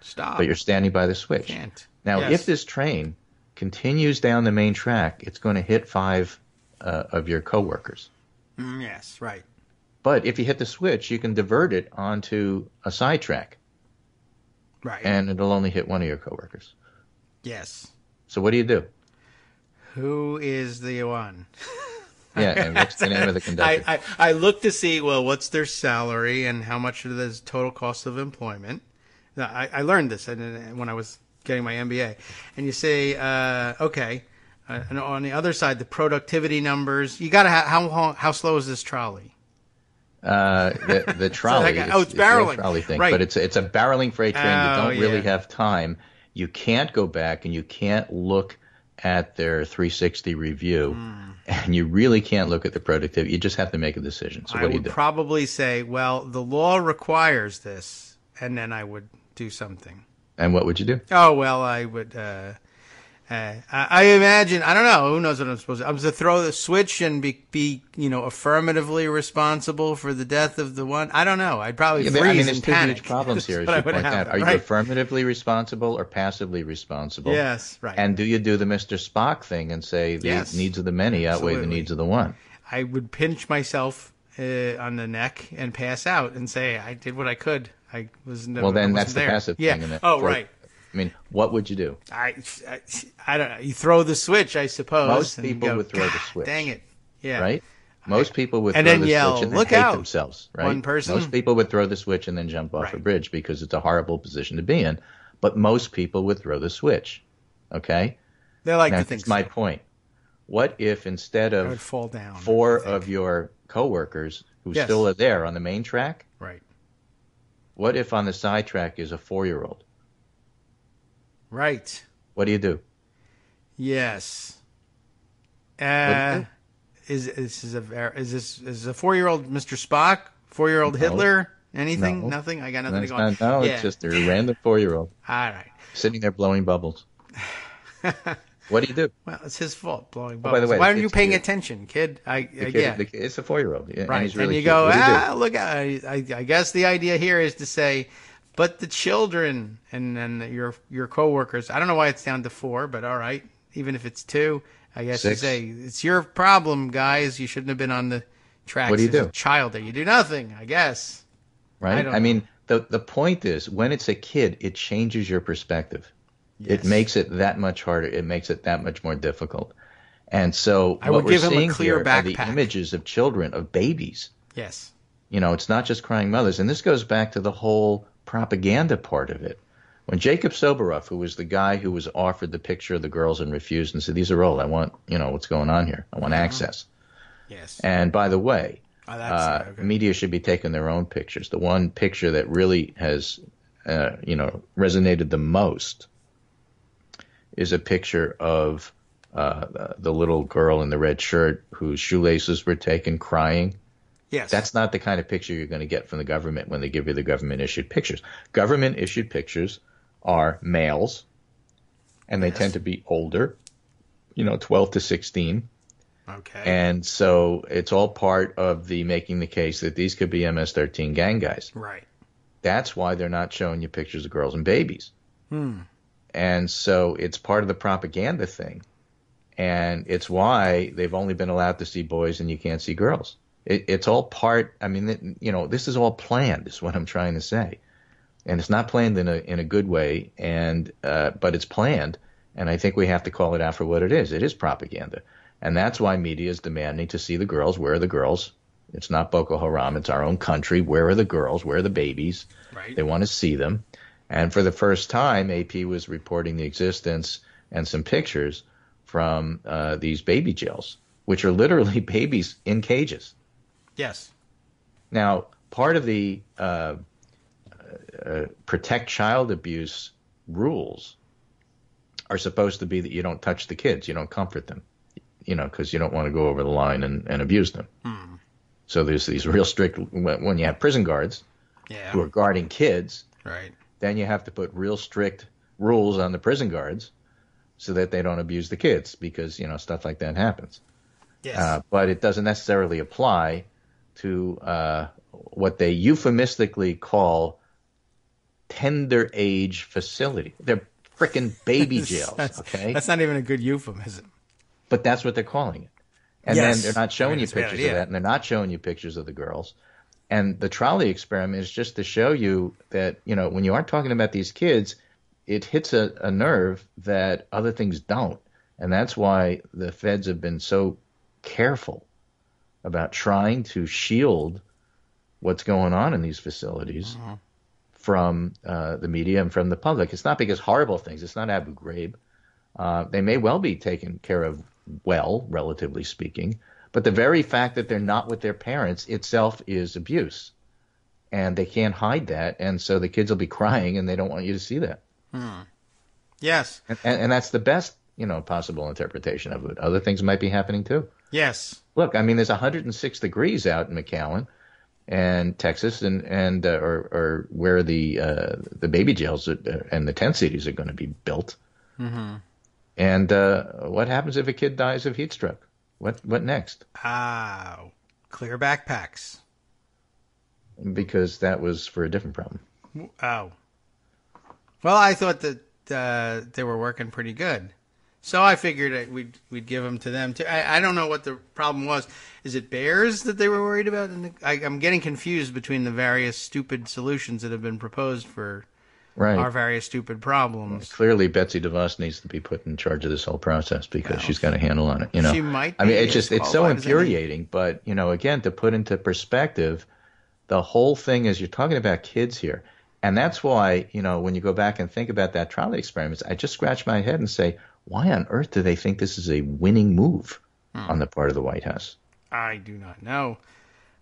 Stop. But you're standing by the switch. Can't. Now, Yes. if this train continues down the main track, it's going to hit 5 of your coworkers. Yes, right. But if you hit the switch, you can divert it onto a side track, Right. and it'll only hit 1 of your coworkers. Yes. So what do you do? Who is the one? Yeah, and what's the name of the conductor? I look to see, well, what's their salary and how much of the total cost of employment. Now, I learned this when I was getting my MBA. And you say, okay, and on the other side, the productivity numbers. You got to how slow is this trolley? The trolley. It's barreling. It's a trolley thing, Right. but it's a barreling freight train. You don't really yeah. have time. You can't go back and you can't look at their 360 review, and you really can't look at the productivity. You just have to make a decision. So what do you do? I would probably say, well, the law requires this, and then I would do something. And what would you do? Oh, well, I would, I imagine, I don't know, who knows what I'm supposed to do. I'm supposed to throw the switch and be affirmatively responsible for the death of the one. I don't know. I'd probably freeze there's and two panic. huge problems here, as That's you what would point out. happen, Are you right? affirmatively responsible or passively responsible? Yes, right. And do you do the Mr. Spock thing and say the Yes. needs of the many outweigh the Absolutely. needs of the one? I would pinch myself on the neck and pass out and say, I did what I could. I was Well, then that's the there. passive Yeah. thing. And Right. I mean, what would you do? I don't know. You throw the switch, I suppose. Most and people go, would throw the "God switch. Dang it. Yeah. Right? Most people would And throw then the yell, switch and then "Look hate out." themselves, right? One person. Most people would throw the switch and then jump off a Right. bridge because it's a horrible position to be in. But most people would throw the switch. Okay? They like Now, to think that's my so. point. What if instead I would of fall down. 4 I think. of your coworkers who Yes. still are there on the main track, Right. what if on the side track is a 4-year-old? Right. What do you do? Yes. What do you do? Is this a 4-year-old Mr. Spock? 4-year-old Hitler? Anything? No. Nothing? I got nothing That's going. not, no, Yeah. it's just a random 4-year-old All right. sitting there blowing bubbles. What do you do? Well, it's his fault blowing by bubbles. the way, Why the aren't you kid's paying cute. attention, kid? It's a 4-year-old. Yeah, Right. And he's really you cute. go, What do you do? look, I guess the idea here is to say, but the children and then your coworkers, I don't know why it's down to 4, but all right. Even if it's 2, I guess 6. you say, it's your problem, guys. You shouldn't have been on the tracks. What do you There's do? a child there. You do nothing, I guess. Right? don't I mean, the point is, when it's a kid, it changes your perspective. Yes. It makes it that much harder. It makes it that much more difficult. And so I what would we're give him a seeing clear here are the backpack. images of children, of babies. Yes. It's not just crying mothers. And this goes back to the whole propaganda part of it. When Jacob Soboroff, who was the guy who was offered the picture of the girls and refused and said, these are old. I want, what's going on here. I want access. Yes. And by the way, That's okay. media should be taking their own pictures. The one picture that really has, resonated the most is a picture of the little girl in the red shirt whose shoelaces were taken crying. Yes. That's not the kind of picture you're going to get from the government when they give you the government-issued pictures. Government-issued pictures are males, and they tend to be older, 12 to 16. okay. And so it's all part of the making the case that these could be MS-13 gang guys. Right. That's why they're not showing you pictures of girls and babies. Hmm. And so it's part of the propaganda thing. And it's why they've only been allowed to see boys and you can't see girls. It's all part, I mean, this is all planned, is what I'm trying to say. And it's not planned in a good way, but it's planned. And I think we have to call it out for what it is. It is propaganda. And that's why media is demanding to see the girls. Where are the girls? It's not Boko Haram. It's our own country. Where are the girls? Where are the babies? Right. They want to see them. And for the first time, AP was reporting the existence and some pictures from these baby jails, which are literally babies in cages. Yes. Now, part of the protect child abuse rules are supposed to be that you don't touch the kids, you don't comfort them, because you don't want to go over the line and abuse them. Hmm. So there's these real strict, when you have prison guards who are guarding kids, right, then you have to put real strict rules on the prison guards so that they don't abuse the kids, because, stuff like that happens. Yes. But it doesn't necessarily apply to what they euphemistically call tender age facility. They're frickin' baby jails, okay? That's not even a good euphemism. But that's what they're calling it. And Yes. then they're not showing you it's a bad pictures idea. of that, and they're not showing you pictures of the girls. And the trolley experiment is just to show you that, when you aren't talking about these kids, it hits a nerve that other things don't. And that's why the feds have been so careful about trying to shield what's going on in these facilities from the media and from the public. It's not because horrible things. It's not Abu Ghraib. They may well be taken care of well, relatively speaking, but the very fact that they're not with their parents itself is abuse. And they can't hide that, and so the kids will be crying, and they don't want you to see that. Yes. And that's the best, possible interpretation of it. Other things might be happening too. Yes. Look, I mean, there's 106 degrees out in McAllen and Texas, and or where the baby jails and the tent cities are going to be built. Mm-hmm. And what happens if a kid dies of heat stroke? What next? Clear backpacks. Because that was for a different problem. Oh. Well, I thought that they were working pretty good. So I figured we'd give them to them too. I don't know what the problem was. Is it bears that they were worried about? I'm getting confused between the various stupid solutions that have been proposed for our various stupid problems. Clearly, Betsy DeVos needs to be put in charge of this whole process because she's got a handle on it. She might be. I mean, it's so infuriating. But again, to put into perspective, the whole thing is you're talking about kids here. And that's why, when you go back and think about that trolley experiment, I just scratch my head and say, why on earth do they think this is a winning move on the part of the White House? I do not know.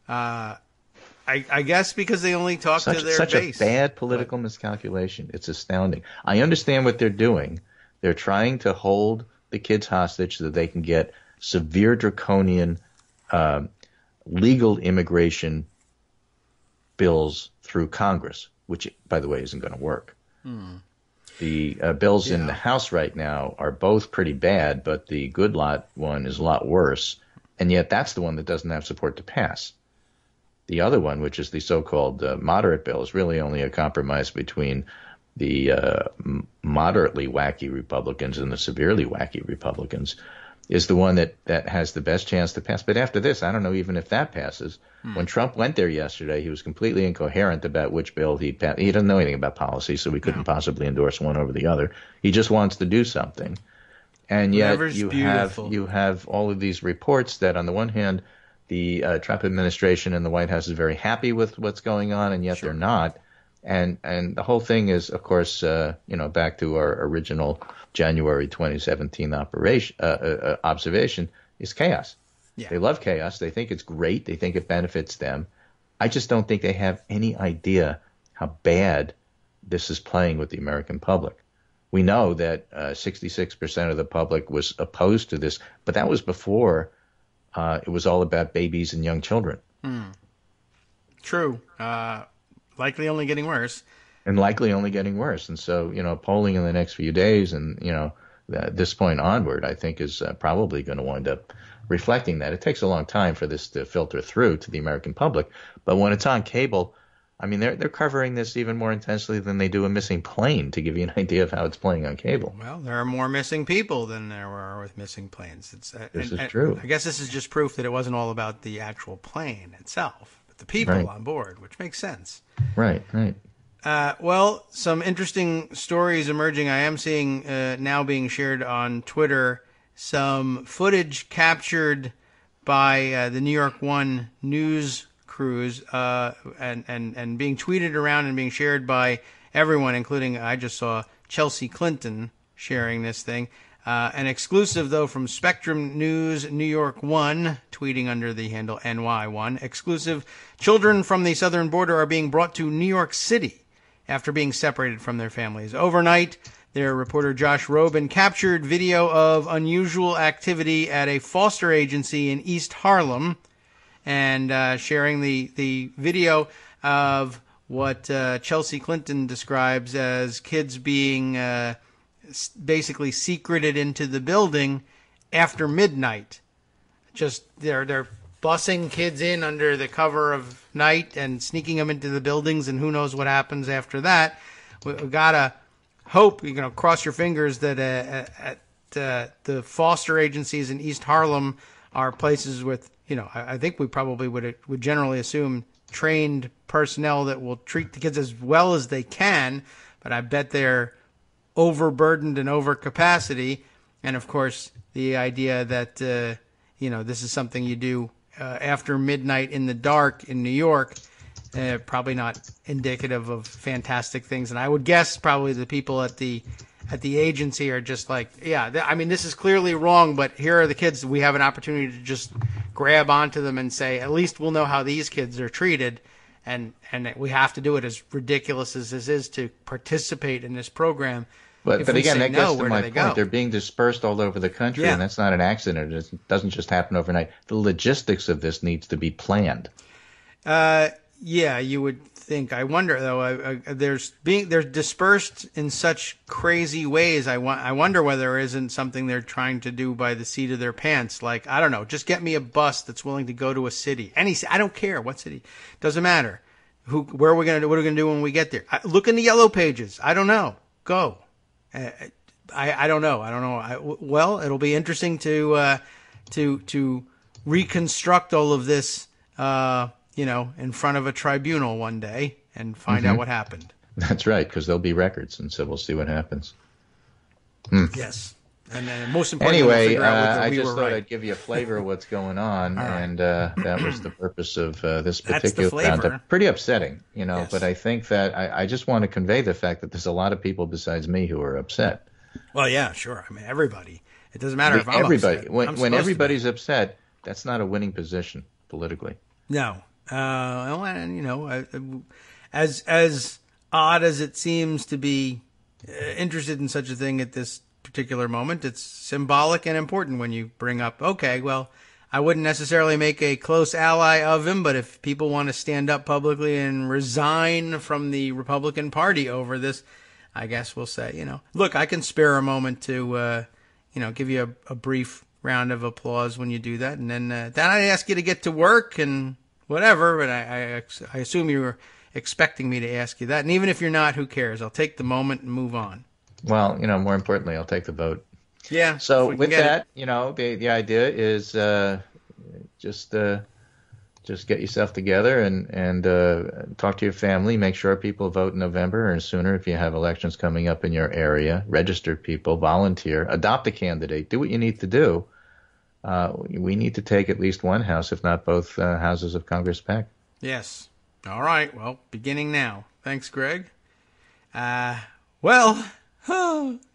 I guess because they only talk to their such base. Such a bad political miscalculation. It's astounding. I understand what they're doing. They're trying to hold the kids hostage so that they can get severe draconian legal immigration bills through Congress, which, by the way, isn't going to work. The bills in the House right now are both pretty bad, but the good lot one is a lot worse, and yet that's the one that doesn't have support to pass. The other one, which is the so-called moderate bill, is really only a compromise between the moderately wacky Republicans and the severely wacky Republicans, is the one that has the best chance to pass. But after this, I don't know even if that passes. When Trump went there yesterday, he was completely incoherent about which bill he'd pass. He doesn't know anything about policy, so we couldn't possibly endorse one over the other. He just wants to do something. And yet you have all of these reports that, on the one hand, the Trump administration and the White House is very happy with what's going on, and yet they're not. And the whole thing is, of course, back to our original January 2017 observation, is chaos. Yeah. They love chaos. They think it's great. They think it benefits them. I just don't think they have any idea how bad this is playing with the American public. We know that 66% of the public was opposed to this, but that was before it was all about babies and young children. True. Likely only getting worse. And likely only getting worse. And so, polling in the next few days and, at this point onward, I think is probably going to wind up reflecting that. It takes a long time for this to filter through to the American public. But when it's on cable, I mean, they're covering this even more intensely than they do a missing plane, to give you an idea of how it's playing on cable. Well, there are more missing people than there are with missing planes. This is true. I guess this is just proof that it wasn't all about the actual plane itself, but the people on board, which makes sense. Right. Well, some interesting stories emerging. I am seeing now being shared on Twitter some footage captured by the New York One news crews and being tweeted around and being shared by everyone, including I just saw Chelsea Clinton sharing this thing. An exclusive, though, from Spectrum News New York One, tweeting under the handle NY1. Exclusive, children from the southern border are being brought to New York City after being separated from their families. Overnight, their reporter Josh Robin captured video of unusual activity at a foster agency in East Harlem, and sharing the video of what Chelsea Clinton describes as kids being basically secreted into the building after midnight. Just they're bussing kids in under the cover of night and sneaking them into the buildings, and who knows what happens after that. We gotta hope, cross your fingers that at the foster agencies in East Harlem are places with, I think we probably would generally assume trained personnel that will treat the kids as well as they can, but I bet they're overburdened and over capacity. And of course, the idea that this is something you do after midnight in the dark in New York, probably not indicative of fantastic things. And I would guess probably the people at the agency are just like, this is clearly wrong, but here are the kids. We have an opportunity to just grab onto them and say, at least we'll know how these kids are treated. And we have to do it, as ridiculous as this is, to participate in this program. But again, that gets to my point. They're being dispersed all over the country, and that's not an accident. It doesn't just happen overnight. The logistics of this needs to be planned. You would think. I wonder, though. They're dispersed in such crazy ways. I wonder whether there isn't something they're trying to do by the seat of their pants. Like, I don't know, just get me a bus that's willing to go to a city. I don't care what city. Doesn't matter. Where are we going to do? What are we going to do when we get there? Look in the yellow pages. I don't know. Go. I don't know. Well, it'll be interesting to reconstruct all of this, in front of a tribunal one day and find out what happened. That's right, because there'll be records, and so we'll see what happens. Yes. And then most importantly, anyway, we'll I just thought I'd give you a flavor of what's going on, and that was the purpose of this particular roundup. Pretty upsetting, yes. But I think that I just want to convey the fact that there's a lot of people besides me who are upset. Well, yeah, sure. I mean, everybody. It doesn't matter if I'm upset. When everybody's upset, that's not a winning position politically. No. As odd as it seems to be interested in such a thing at this particular moment, it's symbolic and important when you bring up, okay, well, I wouldn't necessarily make a close ally of him, but if people want to stand up publicly and resign from the Republican Party over this, I guess we'll say, look, I can spare a moment to, give you a brief round of applause when you do that. And then I ask you to get to work and whatever, but I assume you were expecting me to ask you that. And even if you're not, who cares? I'll take the moment and move on. Well, more importantly, I'll take the vote. Yeah. So with that, the idea is just get yourself together and talk to your family. Make sure people vote in November or sooner if you have elections coming up in your area. Register people, volunteer, adopt a candidate, do what you need to do. We need to take at least one house, if not both houses of Congress back. Yes. All right. Well, beginning now. Thanks, Greg.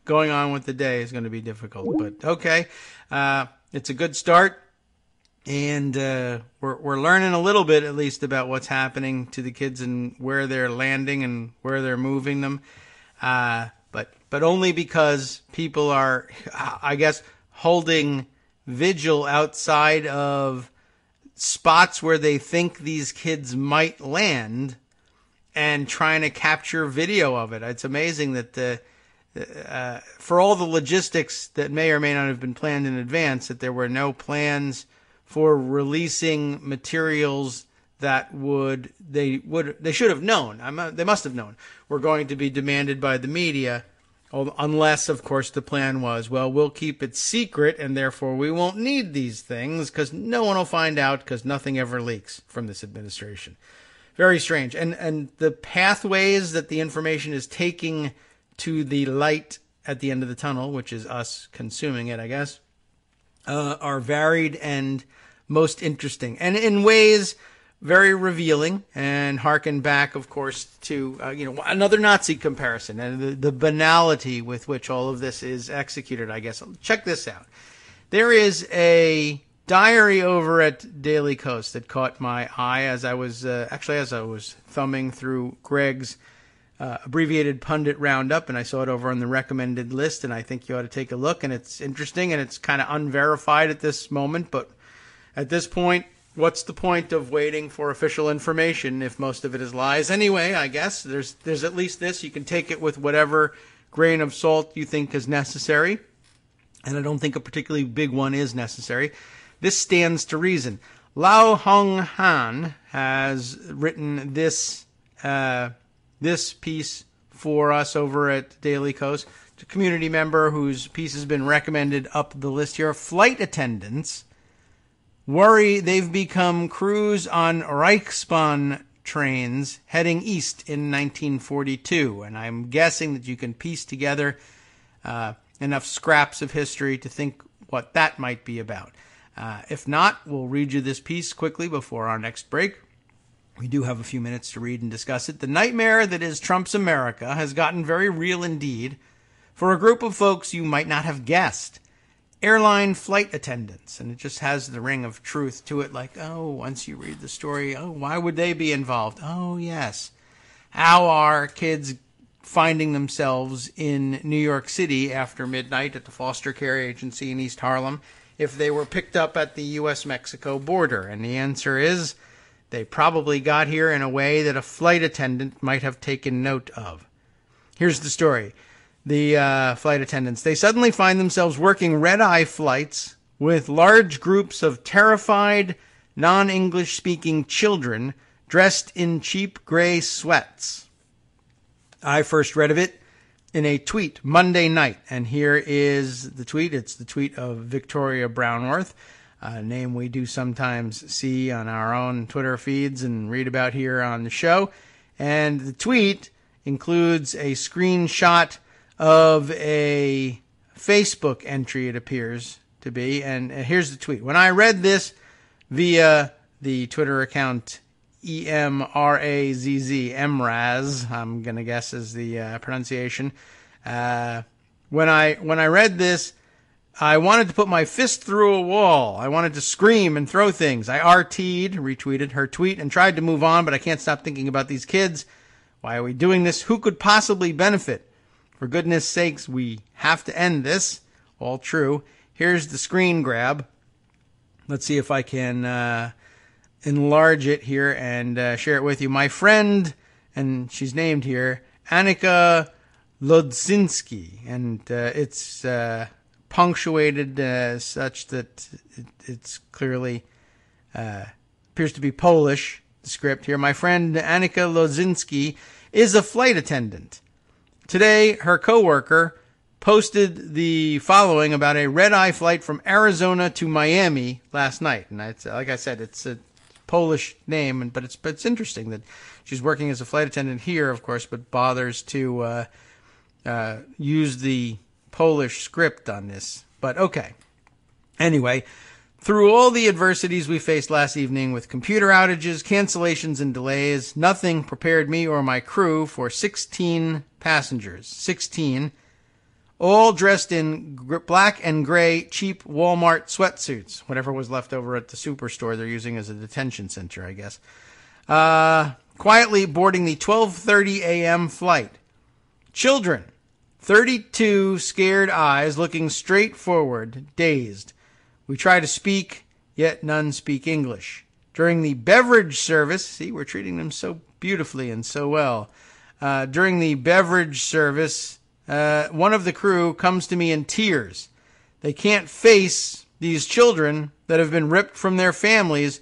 Going on with the day is going to be difficult, but okay. It's a good start, and we're learning a little bit, at least, about what's happening to the kids and where they're landing and where they're moving them. But only because people are, I guess, holding vigil outside of spots where they think these kids might land and trying to capture video of it. It's amazing that for all the logistics that may or may not have been planned in advance, that there were no plans for releasing materials that they should have known. They must have known were going to be demanded by the media, unless, of course, the plan was, well, we'll keep it secret and therefore we won't need these things because no one will find out because nothing ever leaks from this administration. Very strange. And the pathways that the information is taking to the light at the end of the tunnel, which is us consuming it, I guess, are varied and most interesting. And in ways very revealing, and harken back, of course, to another Nazi comparison and the banality with which all of this is executed, I guess. Check this out. There is a diary over at Daily Kos that caught my eye as I was thumbing through Greg's abbreviated pundit roundup, and I saw it over on the recommended list, and I think you ought to take a look. And it's interesting, and it's kind of unverified at this moment, but at this point, what's the point of waiting for official information if most of it is lies? Anyway, I guess there's at least this. You can take it with whatever grain of salt you think is necessary, and I don't think a particularly big one is necessary. This stands to reason. Lao Hong Han has written this piece for us over at Daily Kos. It's a community member whose piece has been recommended up the list here. Flight attendants worry they've become crews on Reichsbahn trains heading east in 1942. And I'm guessing that you can piece together enough scraps of history to think what that might be about. If not, we'll read you this piece quickly before our next break. We do have a few minutes to read and discuss it. The nightmare that is Trump's America has gotten very real indeed for a group of folks you might not have guessed. Airline flight attendants. And it just has the ring of truth to it, like, oh, once you read the story, oh, why would they be involved? Oh, yes. How are kids finding themselves in New York City after midnight at the foster care agency in East Harlem if they were picked up at the U.S.-Mexico border? And the answer is they probably got here in a way that a flight attendant might have taken note of. Here's the story. The flight attendants, they suddenly find themselves working red-eye flights with large groups of terrified, non-English speaking children dressed in cheap gray sweats. I first read of it in a tweet Monday night, and here is the tweet. It's the tweet of Victoria Brownworth, a name we do sometimes see on our own Twitter feeds and read about here on the show. And the tweet includes a screenshot of a Facebook entry, it appears to be. And here's the tweet. When I read this via the Twitter account EMRAZZ, I'm going to guess is the pronunciation. When I read this, I wanted to put my fist through a wall. I wanted to scream and throw things. I retweeted her tweet and tried to move on, but I can't stop thinking about these kids. Why are we doing this? Who could possibly benefit? For goodness sakes, we have to end this. All true. Here's the screen grab. Let's see if I can enlarge it here and share it with you. My friend, and she's named here, Annika Lodzinski, and it's punctuated such that it's clearly appears to be Polish, the script here. My friend Annika Lodzinski is a flight attendant. Today, her coworker posted the following about a red-eye flight from Arizona to Miami last night. And it's, like I said, it's a Polish name, but it's interesting that she's working as a flight attendant here, of course, but bothers to use the Polish script on this. But okay. Anyway, through all the adversities we faced last evening with computer outages, cancellations, and delays, nothing prepared me or my crew for 16 passengers. 16, all dressed in black and gray cheap Walmart sweatsuits, whatever was left over at the superstore they're using as a detention center, I guess. Quietly boarding the 12:30 a.m. flight. Children, 32 scared eyes looking straight forward, dazed. We try to speak, yet none speak English. During the beverage service, see, we're treating them so beautifully and so well. During the beverage service, one of the crew comes to me in tears. They can't face these children that have been ripped from their families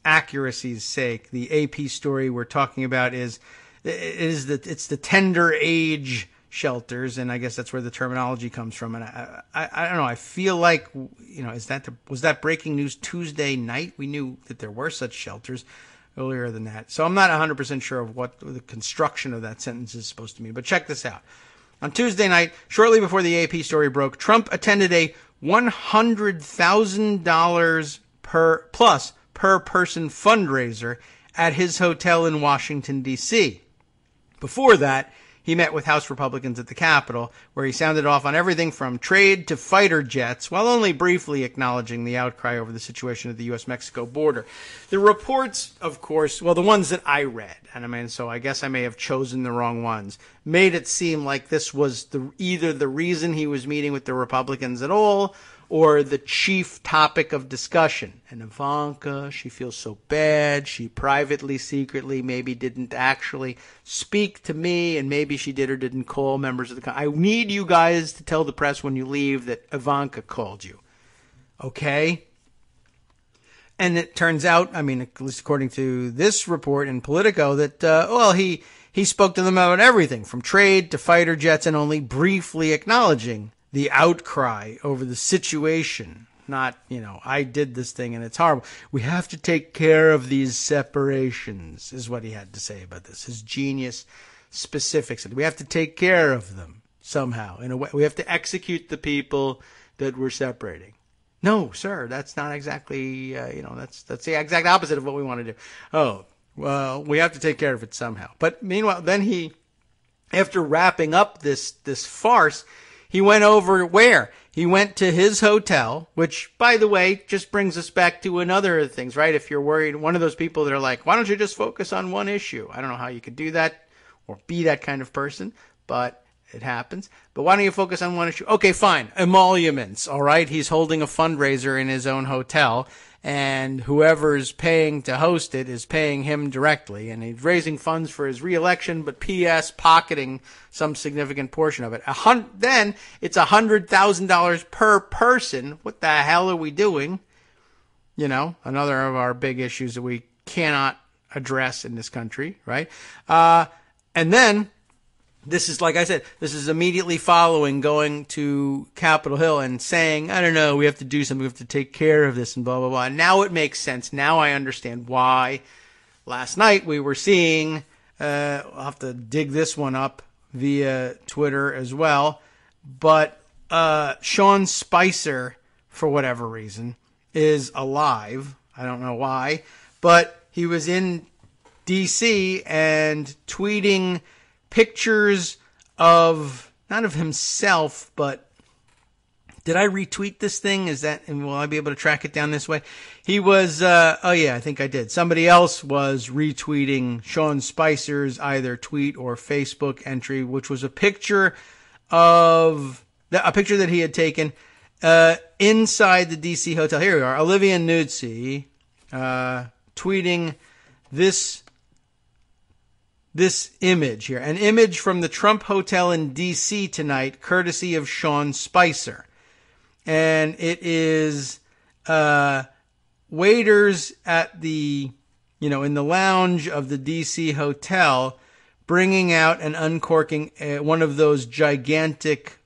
accuracy's sake, the AP story we're talking about it's the tender age shelters, and I guess that's where the terminology comes from. And I don't know. I feel like, was that breaking news Tuesday night? We knew that there were such shelters earlier than that. So I'm not 100% sure of what the construction of that sentence is supposed to mean. But check this out. On Tuesday night, shortly before the AP story broke, Trump attended a $100,000 per person fundraiser at his hotel in Washington, D.C. Before that, he met with House Republicans at the Capitol, where he sounded off on everything from trade to fighter jets, while only briefly acknowledging the outcry over the situation at the U.S.-Mexico border. The reports, of course, well, the ones that I read, and so I guess I may have chosen the wrong ones, made it seem like this was either the reason he was meeting with the Republicans at all, or the chief topic of discussion. And Ivanka, she feels so bad. She privately, secretly, maybe didn't actually speak to me, and maybe she did or didn't call members of the Congress. I need you guys to tell the press when you leave that Ivanka called you. Okay? And it turns out, at least according to this report in Politico, that, he spoke to them about everything, from trade to fighter jets, and only briefly acknowledging the outcry over the situation. Not, I did this thing and it's horrible. We have to take care of these separations, is what he had to say about this. His genius specifics. We have to take care of them somehow. In a way, we have to execute the people that we're separating. No, sir, that's not exactly, that's the exact opposite of what we want to do. Oh, well, we have to take care of it somehow. But meanwhile, then after wrapping up this farce, he went over where? He went to his hotel, which, by the way, just brings us back to another things, right? If you're worried, one of those people that are like, why don't you just focus on one issue? I don't know how you could do that or be that kind of person, but it happens. But why don't you focus on one issue? Okay, fine. Emoluments, all right? He's holding a fundraiser in his own hotel, and whoever's paying to host it is paying him directly, and he's raising funds for his reelection, but P.S. pocketing some significant portion of it. Then it's $100,000 per person. What the hell are we doing? Another of our big issues that we cannot address in this country, right? And then this is, like I said, this is immediately following going to Capitol Hill and saying, I don't know, we have to do something, we have to take care of this and blah, blah, blah. And now it makes sense. Now I understand why last night we were seeing, I'll have to dig this one up via Twitter as well, but Sean Spicer, for whatever reason, is alive. I don't know why, but he was in D.C. and tweeting pictures of, not of himself, but did I retweet this thing? And will I be able to track it down this way? He was, I think I did. Somebody else was retweeting Sean Spicer's either tweet or Facebook entry, which was a picture that he had taken, inside the DC hotel. Here we are. Olivia Nuzzi, tweeting this image here, an image from the Trump Hotel in D.C. tonight, courtesy of Sean Spicer. And it is waiters at the, in the lounge of the D.C. hotel, bringing out and uncorking one of those gigantic,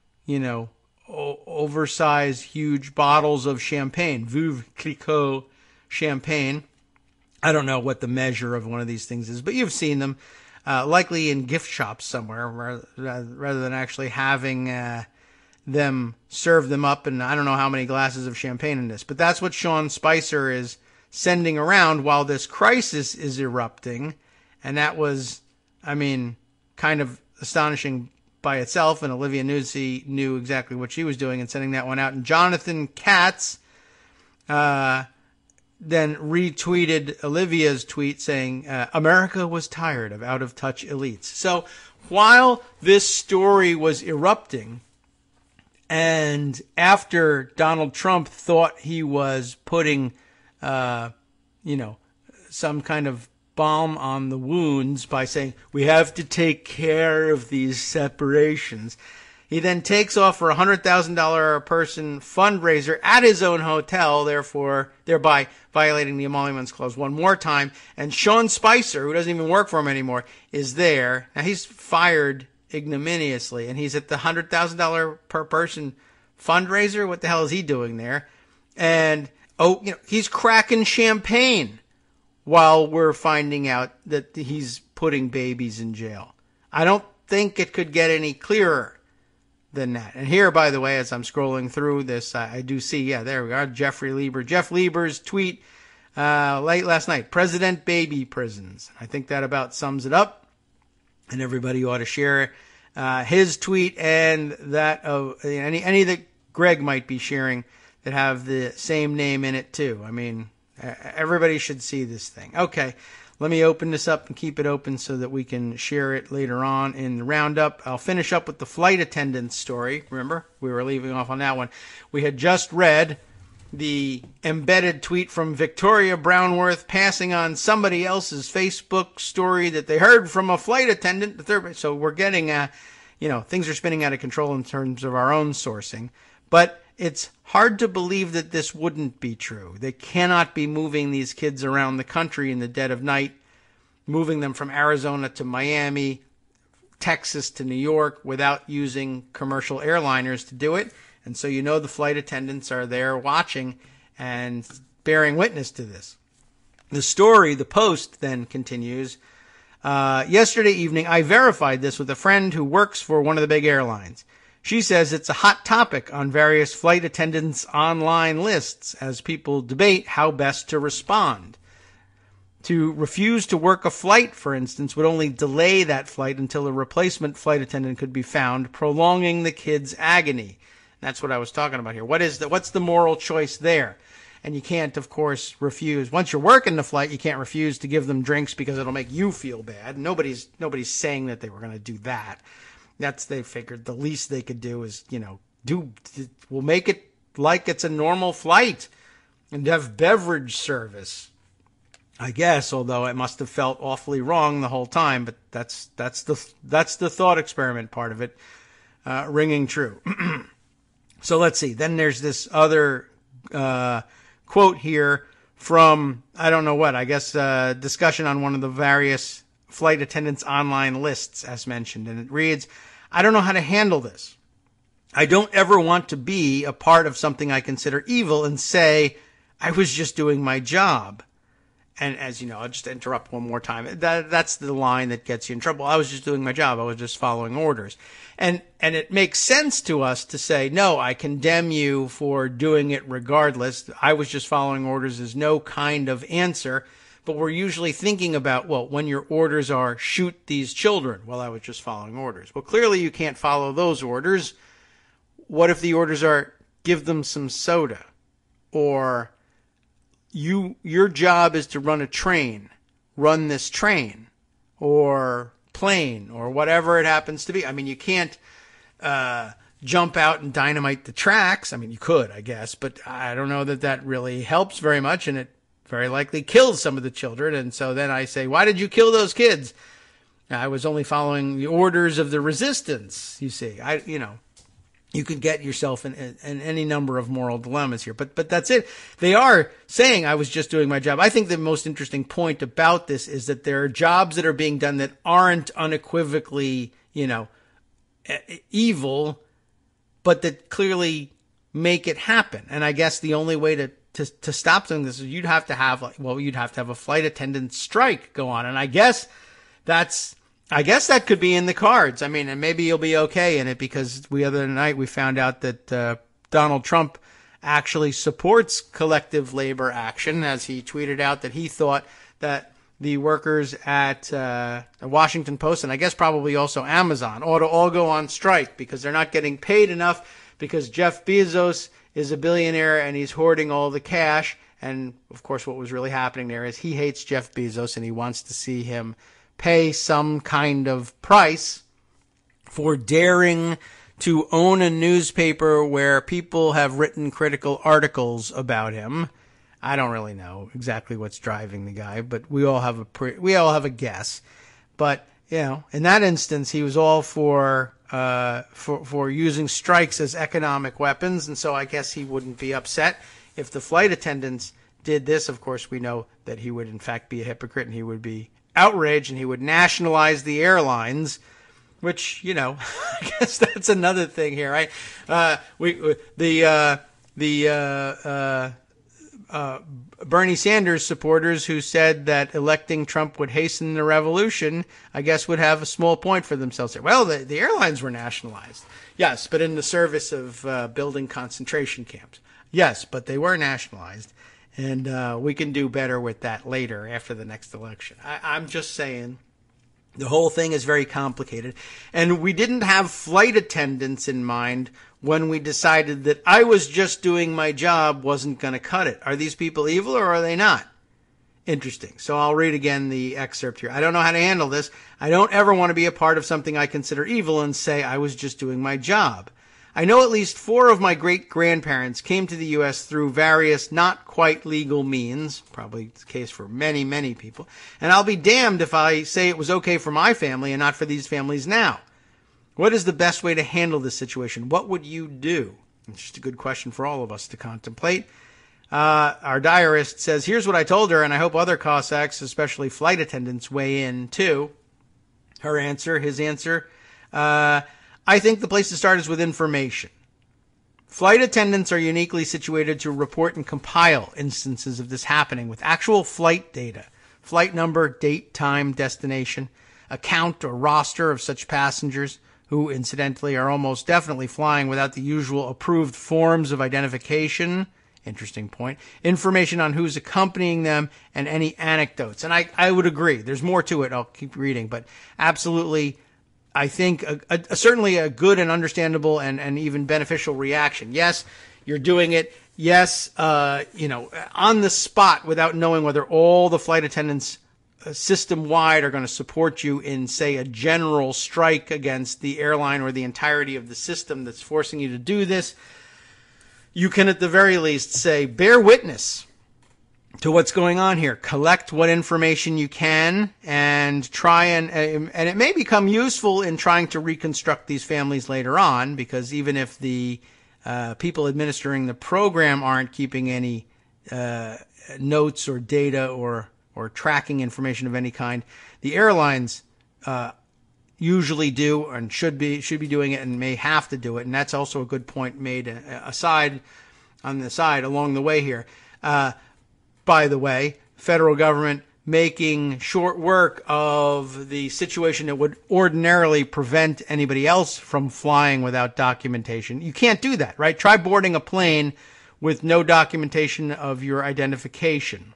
oversized, huge bottles of champagne, Veuve Clicquot champagne. I don't know what the measure of one of these things is, but you've seen them. Likely in gift shops somewhere, rather than actually having them serve them up. And I don't know how many glasses of champagne in this, but that's what Sean Spicer is sending around while this crisis is erupting. And that was, kind of astonishing by itself. And Olivia Nuzzi knew exactly what she was doing and sending that one out. And Jonathan Katz, then retweeted Olivia's tweet saying, America was tired of out-of-touch elites. So while this story was erupting, and after Donald Trump thought he was putting, some kind of balm on the wounds by saying, we have to take care of these separations, He then takes off for a $100,000 a person fundraiser at his own hotel, thereby violating the emoluments clause one more time. And Sean Spicer, who doesn't even work for him anymore, is there. Now he's fired ignominiously, and he's at the $100,000 per person fundraiser. What the hell is he doing there? And he's cracking champagne while we're finding out that he's putting babies in jail. I don't think it could get any clearer than that. And here, by the way, as I'm scrolling through this, I do see, there we are, Jeffrey Lieber. Jeff Lieber's tweet late last night, President Baby Prisons. I think that about sums it up, and everybody ought to share his tweet and that of any that Greg might be sharing that have the same name in it too. I mean, everybody should see this thing. Okay, let me open this up and keep it open so that we can share it later on in the roundup. I'll finish up with the flight attendant story. Remember, we were leaving off on that one. We had just read the embedded tweet from Victoria Brownworth passing on somebody else's Facebook story that they heard from a flight attendant. So we're getting, things are spinning out of control in terms of our own sourcing. But it's hard to believe that this wouldn't be true. They cannot be moving these kids around the country in the dead of night, moving them from Arizona to Miami, Texas to New York without using commercial airliners to do it. And so the flight attendants are there watching and bearing witness to this. The story, the Post, then continues. Yesterday evening, I verified this with a friend who works for one of the big airlines. She says it's a hot topic on various flight attendants' online lists as people debate how best to respond. To refuse to work a flight, for instance, would only delay that flight until a replacement flight attendant could be found, prolonging the kid's agony. That's what I was talking about here. What's the moral choice there? And you can't, of course, refuse. Once you're working the flight, you can't refuse to give them drinks because it'll make you feel bad. Nobody's saying that they were going to do that. They figured the least they could do is, we'll make it like it's a normal flight and have beverage service, I guess, although it must have felt awfully wrong the whole time. But that's the thought experiment part of it ringing true. So let's see. Then there's this other quote here from, I don't know what, I guess discussion on one of the various flight attendants' online lists, as mentioned. And it reads, I don't know how to handle this. I don't ever want to be a part of something I consider evil and say, I was just doing my job. And as you know, I'll just interrupt one more time. That's the line that gets you in trouble. I was just doing my job. I was just following orders. And it makes sense to us to say, no, I condemn you for doing it regardless. I was just following orders is no kind of answer. But we're usually thinking about, well, when your orders are shoot these children, well, I was just following orders. Well, clearly you can't follow those orders. What if the orders are give them some soda? Or your job is to run a train, run this train or plane or whatever it happens to be. I mean, you can't jump out and dynamite the tracks. I mean, you could, I guess, but I don't know that really helps very much, and it very likely kills some of the children. And so then I say, why did you kill those kids? I was only following the orders of the resistance. You see, you could get yourself in any number of moral dilemmas here, but that's it. They are saying I was just doing my job. I think the most interesting point about this is that there are jobs that are being done that aren't unequivocally, evil, but that clearly make it happen. And I guess the only way to stop something this is you'd have to have a flight attendant strike go on. And I guess that could be in the cards. I mean, and maybe you'll be okay in it because the other night we found out that Donald Trump actually supports collective labor action, as he tweeted out that he thought that the workers at the Washington Post, and I guess probably also Amazon, ought to all go on strike because they're not getting paid enough because Jeff Bezos is a billionaire and he's hoarding all the cash. And, of course, what was really happening there is he hates Jeff Bezos and he wants to see him pay some kind of price for daring to own a newspaper where people have written critical articles about him. I don't really know exactly what's driving the guy, but we all have a guess. But, in that instance, he was all for for using strikes as economic weapons, and so I guess he wouldn't be upset if the flight attendants did this. Of course, we know that he would in fact be a hypocrite, and he would be outraged, and he would nationalize the airlines, which, you know, I guess that's another thing here, right? Bernie Sanders supporters who said that electing Trump would hasten the revolution, I guess would have a small point for themselves here. Well, the airlines were nationalized. Yes, but in the service of building concentration camps. Yes, but they were nationalized. And we can do better with that later after the next election. I'm just saying the whole thing is very complicated. And we didn't have flight attendants in mind when we decided that I was just doing my job wasn't going to cut it. Are these people evil or are they not? Interesting. So I'll read again the excerpt here. I don't know how to handle this. I don't ever want to be a part of something I consider evil and say I was just doing my job. I know at least 4 of my great-grandparents came to the U.S. through various not quite legal means, probably the case for many, many people, and I'll be damned if I say it was okay for my family and not for these families now. What is the best way to handle this situation? What would you do? It's just a good question for all of us to contemplate. Our diarist says, here's what I told her, and I hope other Cossacks, especially flight attendants, weigh in too. His answer, I think the place to start is with information. Flight attendants are uniquely situated to report and compile instances of this happening with actual flight data, flight number, date, time, destination, account or roster of such passengers who, incidentally, are almost definitely flying without the usual approved forms of identification. Interesting point. Information on who's accompanying them and any anecdotes. And I would agree. There's more to it. I'll keep reading. But absolutely, I think certainly a good and understandable and even beneficial reaction. Yes, you're doing it. Yes, on the spot without knowing whether all the flight attendants system-wide are going to support you in, say, a general strike against the airline or the entirety of the system that's forcing you to do this. You can at the very least say, bear witness to what's going on here. Collect what information you can and try and it may become useful in trying to reconstruct these families later on, because even if the people administering the program aren't keeping any notes or data or tracking information of any kind, the airlines usually do and should be doing it and may have to do it. And that's also a good point made on the side along the way here. By the way, federal government making short work of the situation that would ordinarily prevent anybody else from flying without documentation. You can't do that, right? Try boarding a plane with no documentation of your identification.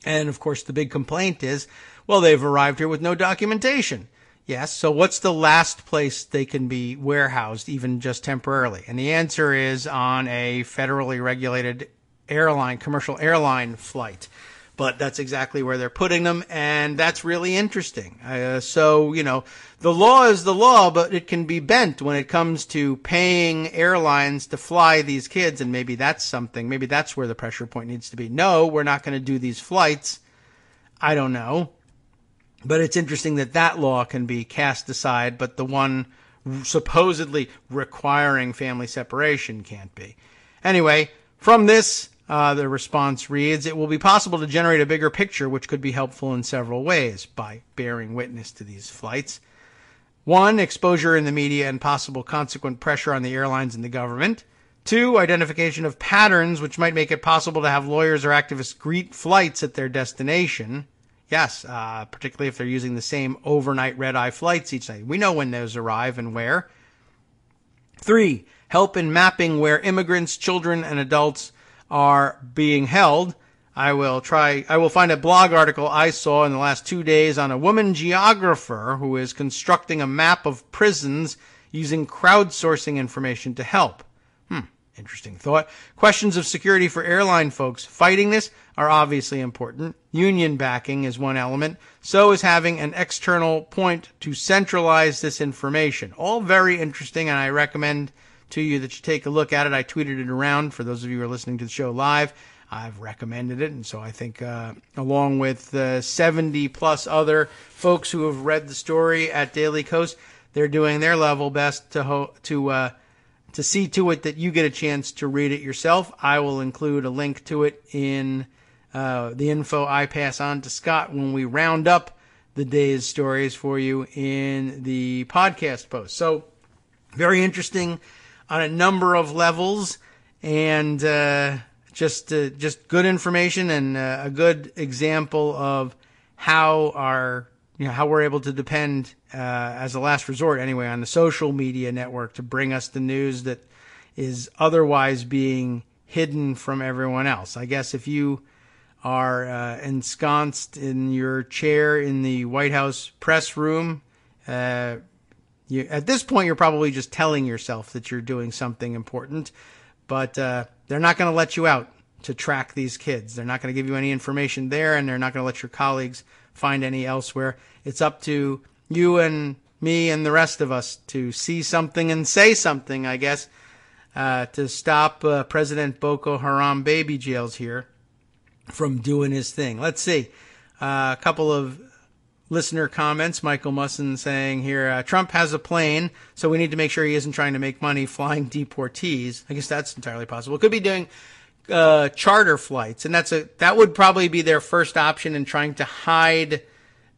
And, of course, the big complaint is, well, they've arrived here with no documentation. Yes, so what's the last place they can be warehoused, even just temporarily? And the answer is on a federally regulated airline, commercial airline flight. But that's exactly where they're putting them, and that's really interesting. So, the law is the law, but it can be bent when it comes to paying airlines to fly these kids, and maybe that's something. Maybe that's where the pressure point needs to be. No, we're not going to do these flights. I don't know. But it's interesting that law can be cast aside, but the one supposedly requiring family separation can't be. Anyway, from this, the response reads, it will be possible to generate a bigger picture, which could be helpful in several ways by bearing witness to these flights. 1, exposure in the media and possible consequent pressure on the airlines and the government. 2, identification of patterns, which might make it possible to have lawyers or activists greet flights at their destination. Yes, particularly if they're using the same overnight red-eye flights each night. We know when those arrive and where. 3, help in mapping where immigrants, children, and adults are being held. I will find a blog article I saw in the last 2 days on a woman geographer who is constructing a map of prisons using crowdsourcing information to help. Interesting thought. Questions of security for airline folks fighting this are obviously important. Union backing is one element. So is having an external point to centralize this information. All very interesting, and I recommend to you that you take a look at it. I tweeted it around for those of you who are listening to the show live. I've recommended it, and so I think along with 70 plus other folks who have read the story at Daily Kos, they're doing their level best to see to it that you get a chance to read it yourself. I will include a link to it in the info I pass on to Scott when we round up the day's stories for you in the podcast post. So very interesting on a number of levels, and just good information and a good example of how how we're able to depend as a last resort anyway on the social media network to bring us the news that is otherwise being hidden from everyone else. I guess if you are ensconced in your chair in the White House press room, at this point you're probably just telling yourself that you're doing something important, but they're not going to let you out to track these kids. They're not going to give you any information there, and they're not going to let your colleagues find any elsewhere. It's up to you and me and the rest of us to see something and say something, I guess, to stop President Boko Haram baby jails here from doing his thing. Let's see. A couple of listener comments. Michael Musson saying here, Trump has a plane, so we need to make sure he isn't trying to make money flying deportees. I guess that's entirely possible. Could be doing charter flights, and that would probably be their first option in trying to hide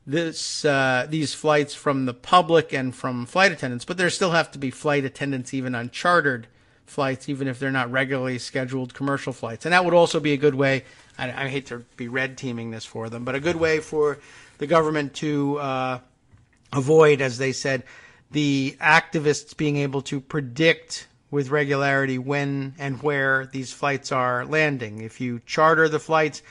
these flights from the public and from flight attendants. But there still have to be flight attendants even on chartered flights, even if they're not regularly scheduled commercial flights. And that would also be a good way, I hate to be red teaming this for them, but a good way for the government to avoid, as they said, the activists being able to predict with regularity when and where these flights are landing. If you charter the flights,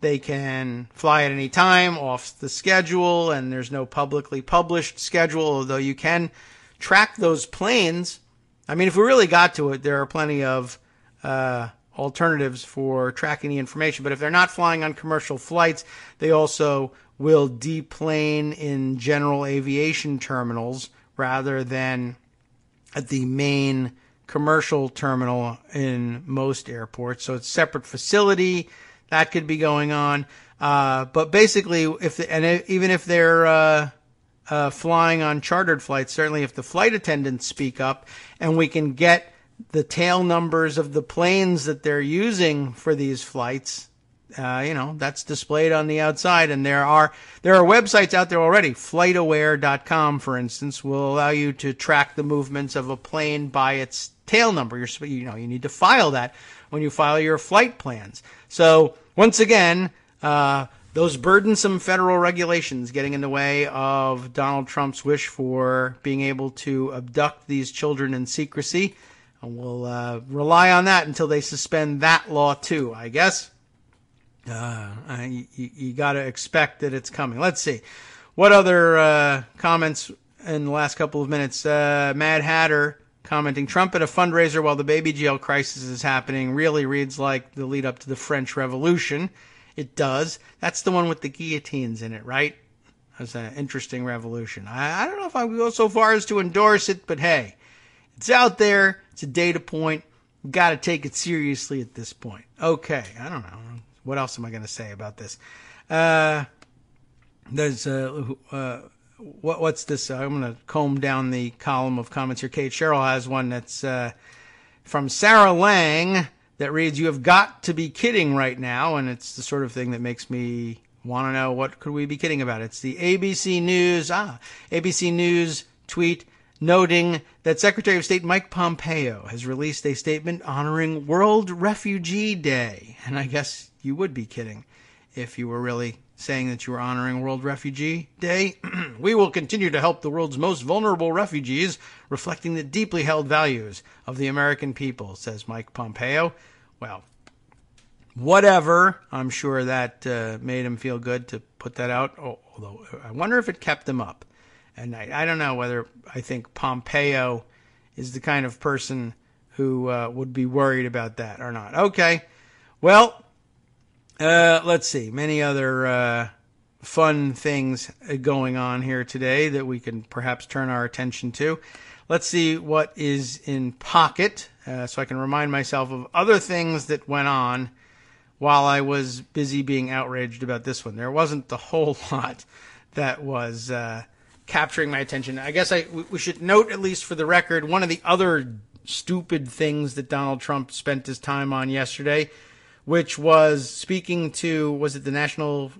they can fly at any time off the schedule, and there's no publicly published schedule, although you can track those planes. I mean, if we really got to it, there are plenty of alternatives for tracking the information. But if they're not flying on commercial flights, they also will deplane in general aviation terminals rather than at the main commercial terminal in most airports. So it's a separate facility that could be going on. But basically, even if they're flying on chartered flights, certainly if the flight attendants speak up and we can get the tail numbers of the planes that they're using for these flights, that's displayed on the outside. And there are websites out there already. FlightAware.com, for instance, will allow you to track the movements of a plane by its tail number. You need to file that when you file your flight plans. So once again, those burdensome federal regulations getting in the way of Donald Trump's wish for being able to abduct these children in secrecy. And we'll rely on that until they suspend that law too, I guess. You got to expect that it's coming. Let's see. What other comments in the last couple of minutes? Mad Hatter commenting, Trump at a fundraiser while the baby jail crisis is happening really reads like the lead up to the French Revolution. It does. That's the one with the guillotines in it, right? That's an interesting revolution. I don't know if I would go so far as to endorse it, but hey, it's out there. It's a data point. You got to take it seriously at this point. Okay, I don't know. What else am I going to say about this? There's what's this? I'm going to comb down the column of comments here. Kate Sherrill has one that's from Sarah Lang that reads, "You have got to be kidding right now," and it's the sort of thing that makes me want to know what could we be kidding about. It's the ABC News tweet noting that Secretary of State Mike Pompeo has released a statement honoring World Refugee Day, and I guess you would be kidding if you were really saying that you were honoring World Refugee Day. "We will continue to help the world's most vulnerable refugees, reflecting the deeply held values of the American people," says Mike Pompeo. Well, whatever. I'm sure that made him feel good to put that out, although I wonder if it kept him up. And I don't know whether I think Pompeo is the kind of person who would be worried about that or not. Okay, well, let's see. Many other fun things going on here today that we can perhaps turn our attention to. Let's see what is in pocket so I can remind myself of other things that went on while I was busy being outraged about this one. There wasn't the whole lot that was capturing my attention. I guess we should note, at least for the record, one of the other stupid things that Donald Trump spent his time on yesterday, which was speaking to, was it National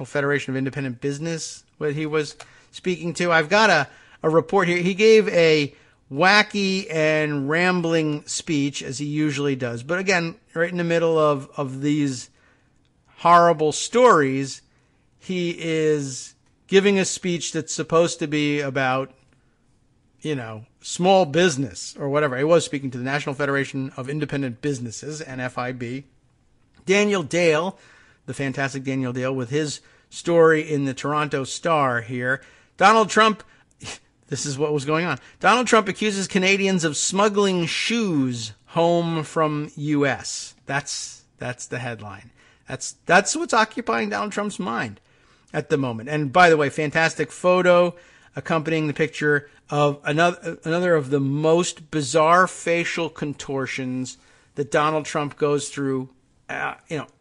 Federation of Independent Business, what he was speaking to? I've got a report here. He gave a wacky and rambling speech, as he usually does. But again, right in the middle of these horrible stories, he is giving a speech that's supposed to be about, small business or whatever. He was speaking to the National Federation of Independent Businesses, NFIB. Daniel Dale, the fantastic Daniel Dale, with his story in the Toronto Star here. Donald Trump, this is what was going on. Donald Trump accuses Canadians of smuggling shoes home from U.S. That's the headline. That's what's occupying Donald Trump's mind at the moment. And by the way, fantastic photo accompanying the picture of another of the most bizarre facial contortions that Donald Trump goes through,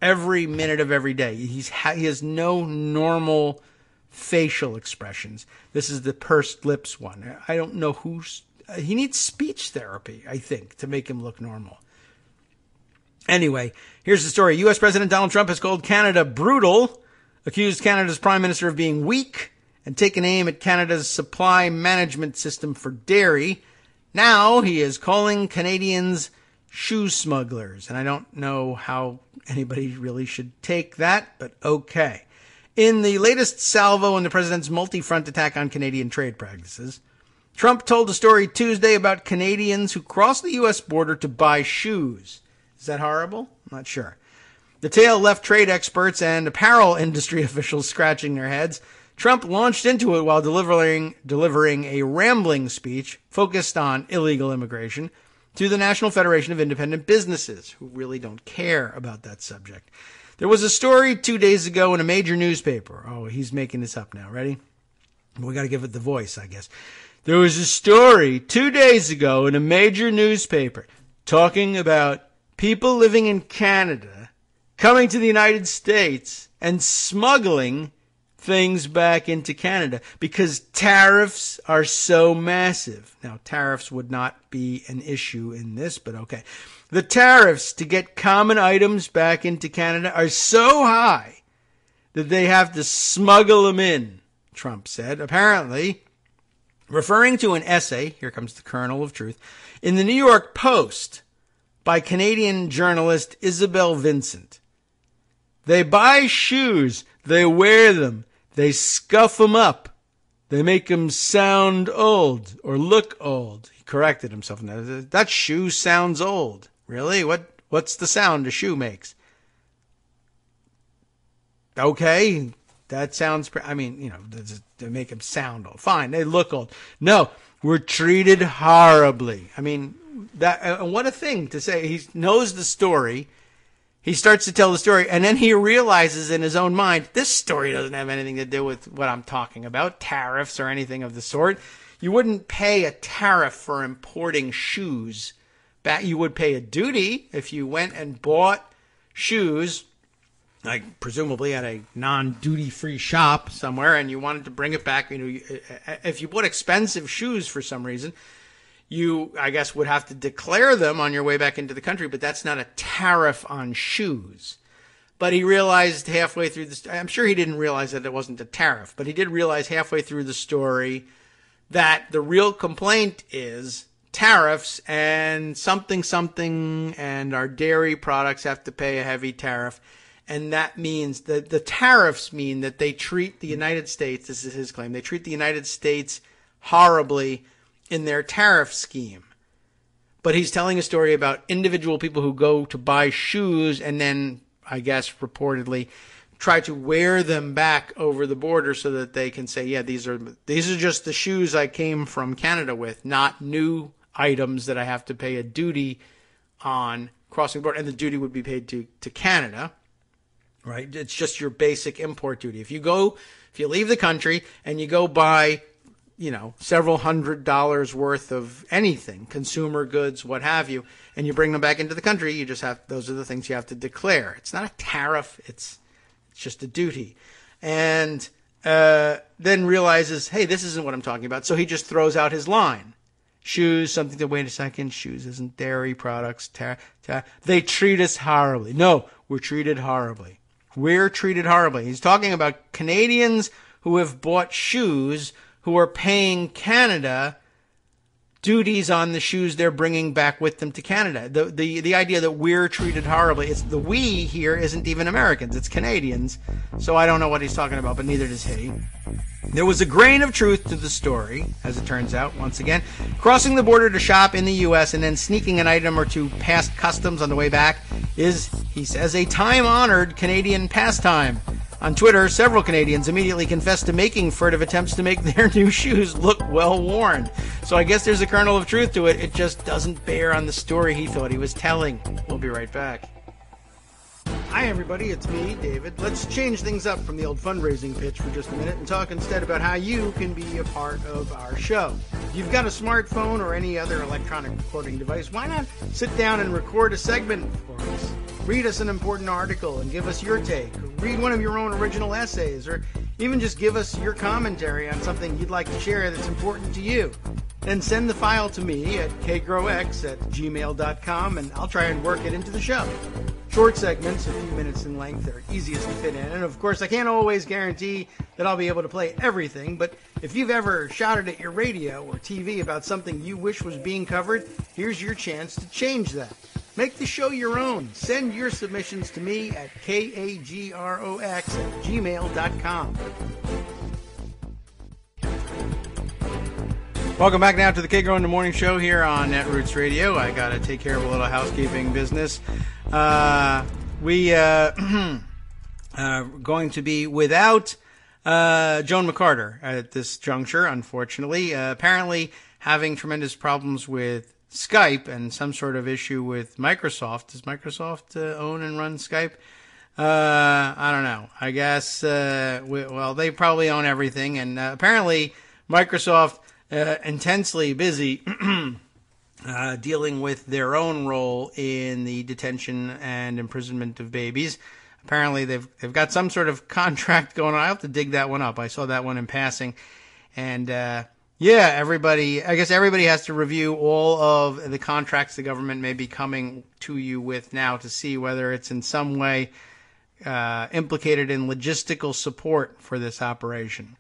every minute of every day. He has no normal facial expressions. This is the pursed lips one. I don't know he needs speech therapy, I think, to make him look normal. Anyway, here's the story. U.S. President Donald Trump has called Canada brutal, accused Canada's Prime Minister of being weak, and taken aim at Canada's supply management system for dairy. Now he is calling Canadians shoe smugglers. And I don't know how anybody really should take that, but okay. In the latest salvo in the president's multi-front attack on Canadian trade practices, Trump told a story Tuesday about Canadians who crossed the U.S. border to buy shoes. Is that horrible? I'm not sure. The tale left trade experts and apparel industry officials scratching their heads. Trump launched into it while delivering a rambling speech focused on illegal immigration to the National Federation of Independent Businesses, who really don't care about that subject. There was a story 2 days ago in a major newspaper. Oh, he's making this up now. Ready? We got to give it the voice, I guess. There was a story 2 days ago in a major newspaper talking about people living in Canada coming to the United States and smuggling things back into Canada because tariffs are so massive. Now, tariffs would not be an issue in this, but okay. The tariffs to get common items back into Canada are so high that they have to smuggle them in, Trump said. Apparently, referring to an essay, here comes the kernel of truth, in the New York Post by Canadian journalist Isabel Vincent. They buy shoes, they wear them, they scuff them up, they make them sound old or look old. He corrected himself. That shoe sounds old. Really? What's the sound a shoe makes? Okay, that sounds, they make them sound old. Fine, they look old. No, we're treated horribly. What a thing to say. He knows the story. He starts to tell the story, and then he realizes in his own mind, this story doesn't have anything to do with what I'm talking about, tariffs or anything of the sort. You wouldn't pay a tariff for importing shoes. You would pay a duty if you went and bought shoes, like presumably at a non-duty-free shop somewhere, and you wanted to bring it back. If you bought expensive shoes for some reason, you, I guess, would have to declare them on your way back into the country, but that's not a tariff on shoes. But he realized halfway through this, I'm sure he didn't realize that it wasn't a tariff, but he did realize halfway through the story that the real complaint is tariffs and something, and our dairy products have to pay a heavy tariff. And that means that the tariffs mean that they treat the United States, this is his claim, they treat the United States horribly in their tariff scheme. But he's telling a story about individual people who go to buy shoes and then, I guess, reportedly try to wear them back over the border so that they can say, yeah, these are just the shoes I came from Canada with, not new items that I have to pay a duty on crossing the border. And the duty would be paid to Canada, right? It's just your basic import duty. If you leave the country and you go buy several $100s worth of anything, consumer goods, what have you, and you bring them back into the country, you just those are the things you have to declare. It's not a tariff. It's just a duty. And then realizes, hey, this isn't what I'm talking about. So he just throws out his line. Shoes, something to, wait a second, shoes isn't dairy products. They treat us horribly. No, we're treated horribly. We're treated horribly. He's talking about Canadians who have bought shoes who are paying Canada duties on the shoes they're bringing back with them to Canada. The idea that we're treated horribly, it's the we here isn't even Americans, it's Canadians. So I don't know what he's talking about, but neither does he. There was a grain of truth to the story, as it turns out, once again. Crossing the border to shop in the U.S. and then sneaking an item or two past customs on the way back is, he says, a time-honored Canadian pastime. On Twitter, several Canadians immediately confessed to making furtive attempts to make their new shoes look well-worn. So I guess there's a kernel of truth to it. It just doesn't bear on the story he thought he was telling. We'll be right back. Hi, everybody. It's me, David. Let's change things up from the old fundraising pitch for just a minute and talk instead about how you can be a part of our show. If you've got a smartphone or any other electronic recording device, why not sit down and record a segment for us? Read us an important article and give us your take. Or read one of your own original essays, or even just give us your commentary on something you'd like to share that's important to you. Then send the file to me at kagrox@gmail.com, and I'll try and work it into the show. Short segments, a few minutes in length, are easiest to fit in. And of course, I can't always guarantee that I'll be able to play everything, but if you've ever shouted at your radio or TV about something you wish was being covered, here's your chance to change that. Make the show your own. Send your submissions to me at kagrox@gmail.com. Welcome back now to the Kagro in the Morning Show here on Netroots Radio. I got to take care of a little housekeeping business. We going to be without Joan McCarter at this juncture, unfortunately. Apparently having tremendous problems with Skype and some sort of issue with Microsoft. Does Microsoft own and run Skype? I don't know. I guess, they probably own everything. And apparently Microsoft intensely busy dealing with their own role in the detention and imprisonment of babies. Apparently they've got some sort of contract going on. I have to dig that one up. I saw that one in passing. And I guess everybody has to review all of the contracts the government may be coming to you with now to see whether it's in some way implicated in logistical support for this operation.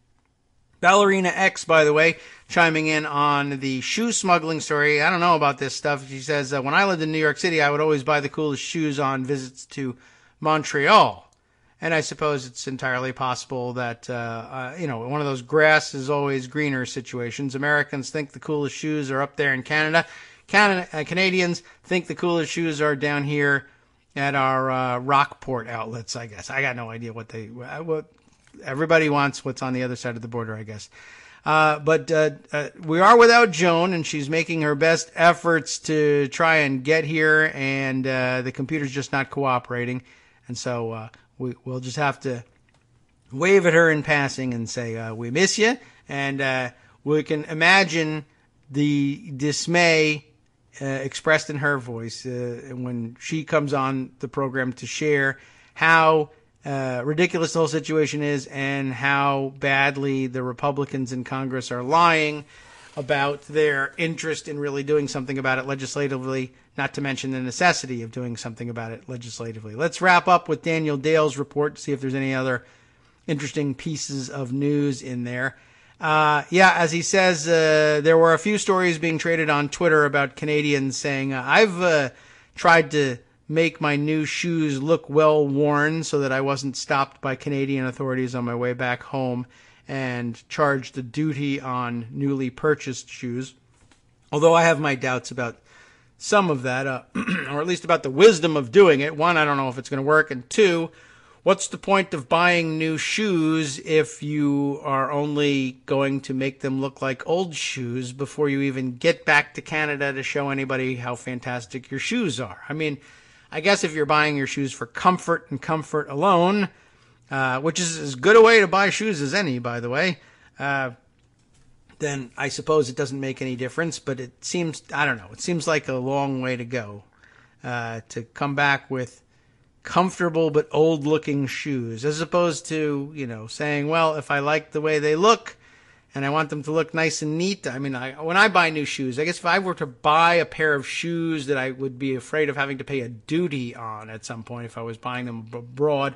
Ballerina X, by the way, chiming in on the shoe smuggling story. I don't know about this stuff. She says, when I lived in New York City, I would always buy the coolest shoes on visits to Montreal. And I suppose it's entirely possible that, one of those grass is always greener situations. Americans think the coolest shoes are up there in Canada. Canadians think the coolest shoes are down here at our Rockport outlets, I guess. I got no idea what everybody wants what's on the other side of the border, I guess. But we are without Joan, and she's making her best efforts to try and get here, and the computer's just not cooperating. And so we'll just have to wave at her in passing and say, we miss you. And we can imagine the dismay expressed in her voice when she comes on the program to share how ridiculous the whole situation is and how badly the Republicans in Congress are lying about their interest in really doing something about it legislatively, not to mention the necessity of doing something about it legislatively. Let's wrap up with Daniel Dale's report to see if there's any other interesting pieces of news in there. As he says, there were a few stories being traded on Twitter about Canadians saying, I've tried to make my new shoes look well worn so that I wasn't stopped by Canadian authorities on my way back home and charged a duty on newly purchased shoes. Although I have my doubts about some of that, or at least about the wisdom of doing it. One, I don't know if it's going to work. And two, what's the point of buying new shoes if you are only going to make them look like old shoes before you even get back to Canada to show anybody how fantastic your shoes are? I mean, I guess if you're buying your shoes for comfort and comfort alone, which is as good a way to buy shoes as any, by the way, then I suppose it doesn't make any difference. But it seems, I don't know, it seems like a long way to go to come back with comfortable but old-looking shoes, as opposed to, saying, well, if I like the way they look and I want them to look nice and neat. I mean, when I buy new shoes, I guess if I were to buy a pair of shoes that I would be afraid of having to pay a duty on at some point if I was buying them abroad,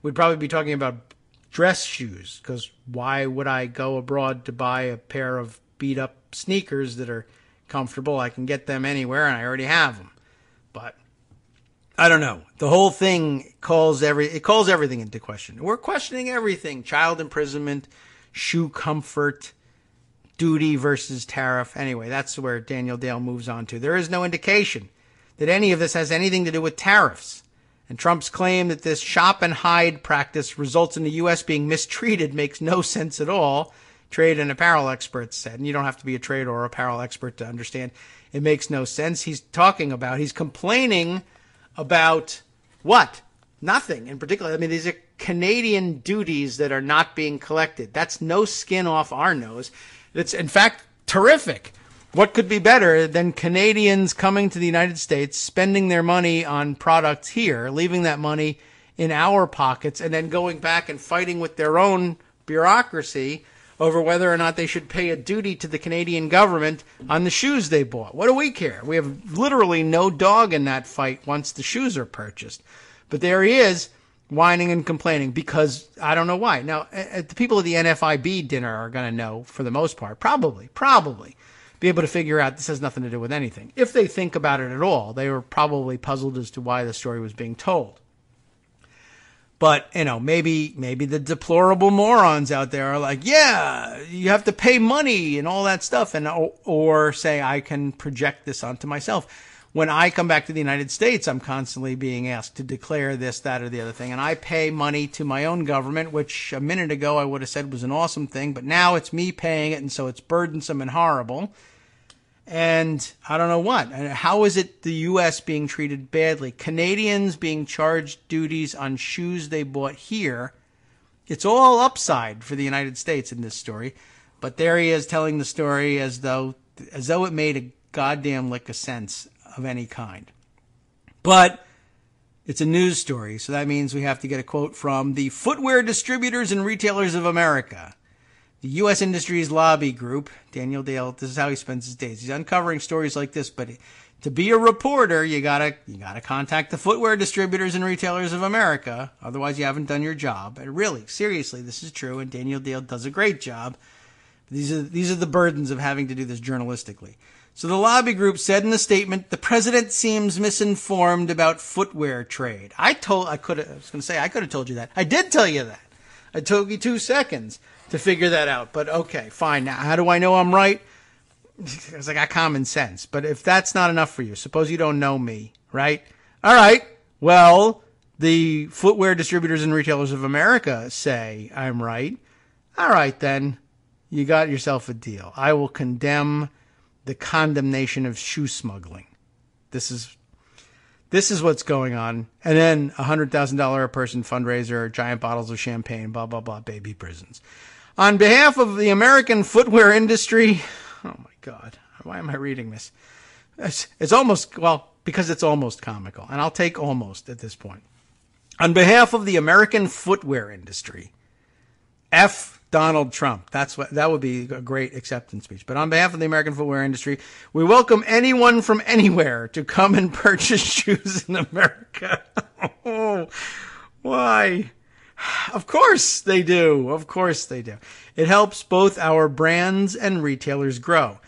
we'd probably be talking about dress shoes, because why would I go abroad to buy a pair of beat-up sneakers that are comfortable? I can get them anywhere, and I already have them. But I don't know. The whole thing calls everything into question. We're questioning everything: child imprisonment, shoe comfort, duty versus tariff. Anyway, that's where Daniel Dale moves on to. There is no indication that any of this has anything to do with tariffs. And Trump's claim that this shop and hide practice results in the U.S. being mistreated makes no sense at all, trade and apparel experts said. And you don't have to be a trade or apparel expert to understand it makes no sense. He's complaining about what? Nothing in particular. I mean, these are Canadian duties that are not being collected. That's no skin off our nose. It's, in fact, terrific. What could be better than Canadians coming to the United States, spending their money on products here, leaving that money in our pockets, and then going back and fighting with their own bureaucracy over whether or not they should pay a duty to the Canadian government on the shoes they bought? What do we care? We have literally no dog in that fight once the shoes are purchased. But there he is, whining and complaining because I don't know why. Now, the people at the NFIB dinner are going to know, for the most part, probably, be able to figure out this has nothing to do with anything. If they think about it at all, they were probably puzzled as to why the story was being told. But, maybe the deplorable morons out there are like, yeah, you have to pay money and all that stuff, and or say I can project this onto myself. When I come back to the United States, I'm constantly being asked to declare this, that, or the other thing. And I pay money to my own government, which a minute ago I would have said was an awesome thing. But now it's me paying it, and so it's burdensome and horrible. And I don't know what. How is it the U.S. being treated badly? Canadians being charged duties on shoes they bought here. It's all upside for the United States in this story. But there he is telling the story as though it made a goddamn lick of sense of any kind. But it's a news story, so that means we have to get a quote from the Footwear Distributors and Retailers of America, the U.S. Industries Lobby Group. Daniel Dale, this is how he spends his days. He's uncovering stories like this, but to be a reporter, you gotta contact the Footwear Distributors and Retailers of America. Otherwise, you haven't done your job. And really, seriously, this is true, and Daniel Dale does a great job. These are the burdens of having to do this journalistically. So the lobby group said in a statement, the president seems misinformed about footwear trade. I could have told you that. I did tell you that. I took you 2 seconds to figure that out. But okay, fine. Now, how do I know I'm right? Because I got common sense. But if that's not enough for you, suppose you don't know me, right? All right. Well, the Footwear Distributors and Retailers of America say I'm right. All right, then. You got yourself a deal. I will condemn the condemnation of shoe smuggling. This is what's going on. And then $100,000 a person fundraiser, giant bottles of champagne, blah, blah, blah, baby prisons. On behalf of the American footwear industry, oh my God, why am I reading this? It's almost, because it's almost comical. And I'll take almost at this point. On behalf of the American footwear industry, F. Donald Trump. That would be a great acceptance speech. But on behalf of the American footwear industry, we welcome anyone from anywhere to come and purchase shoes in America. Oh, why? Of course they do. Of course they do. It helps both our brands and retailers grow.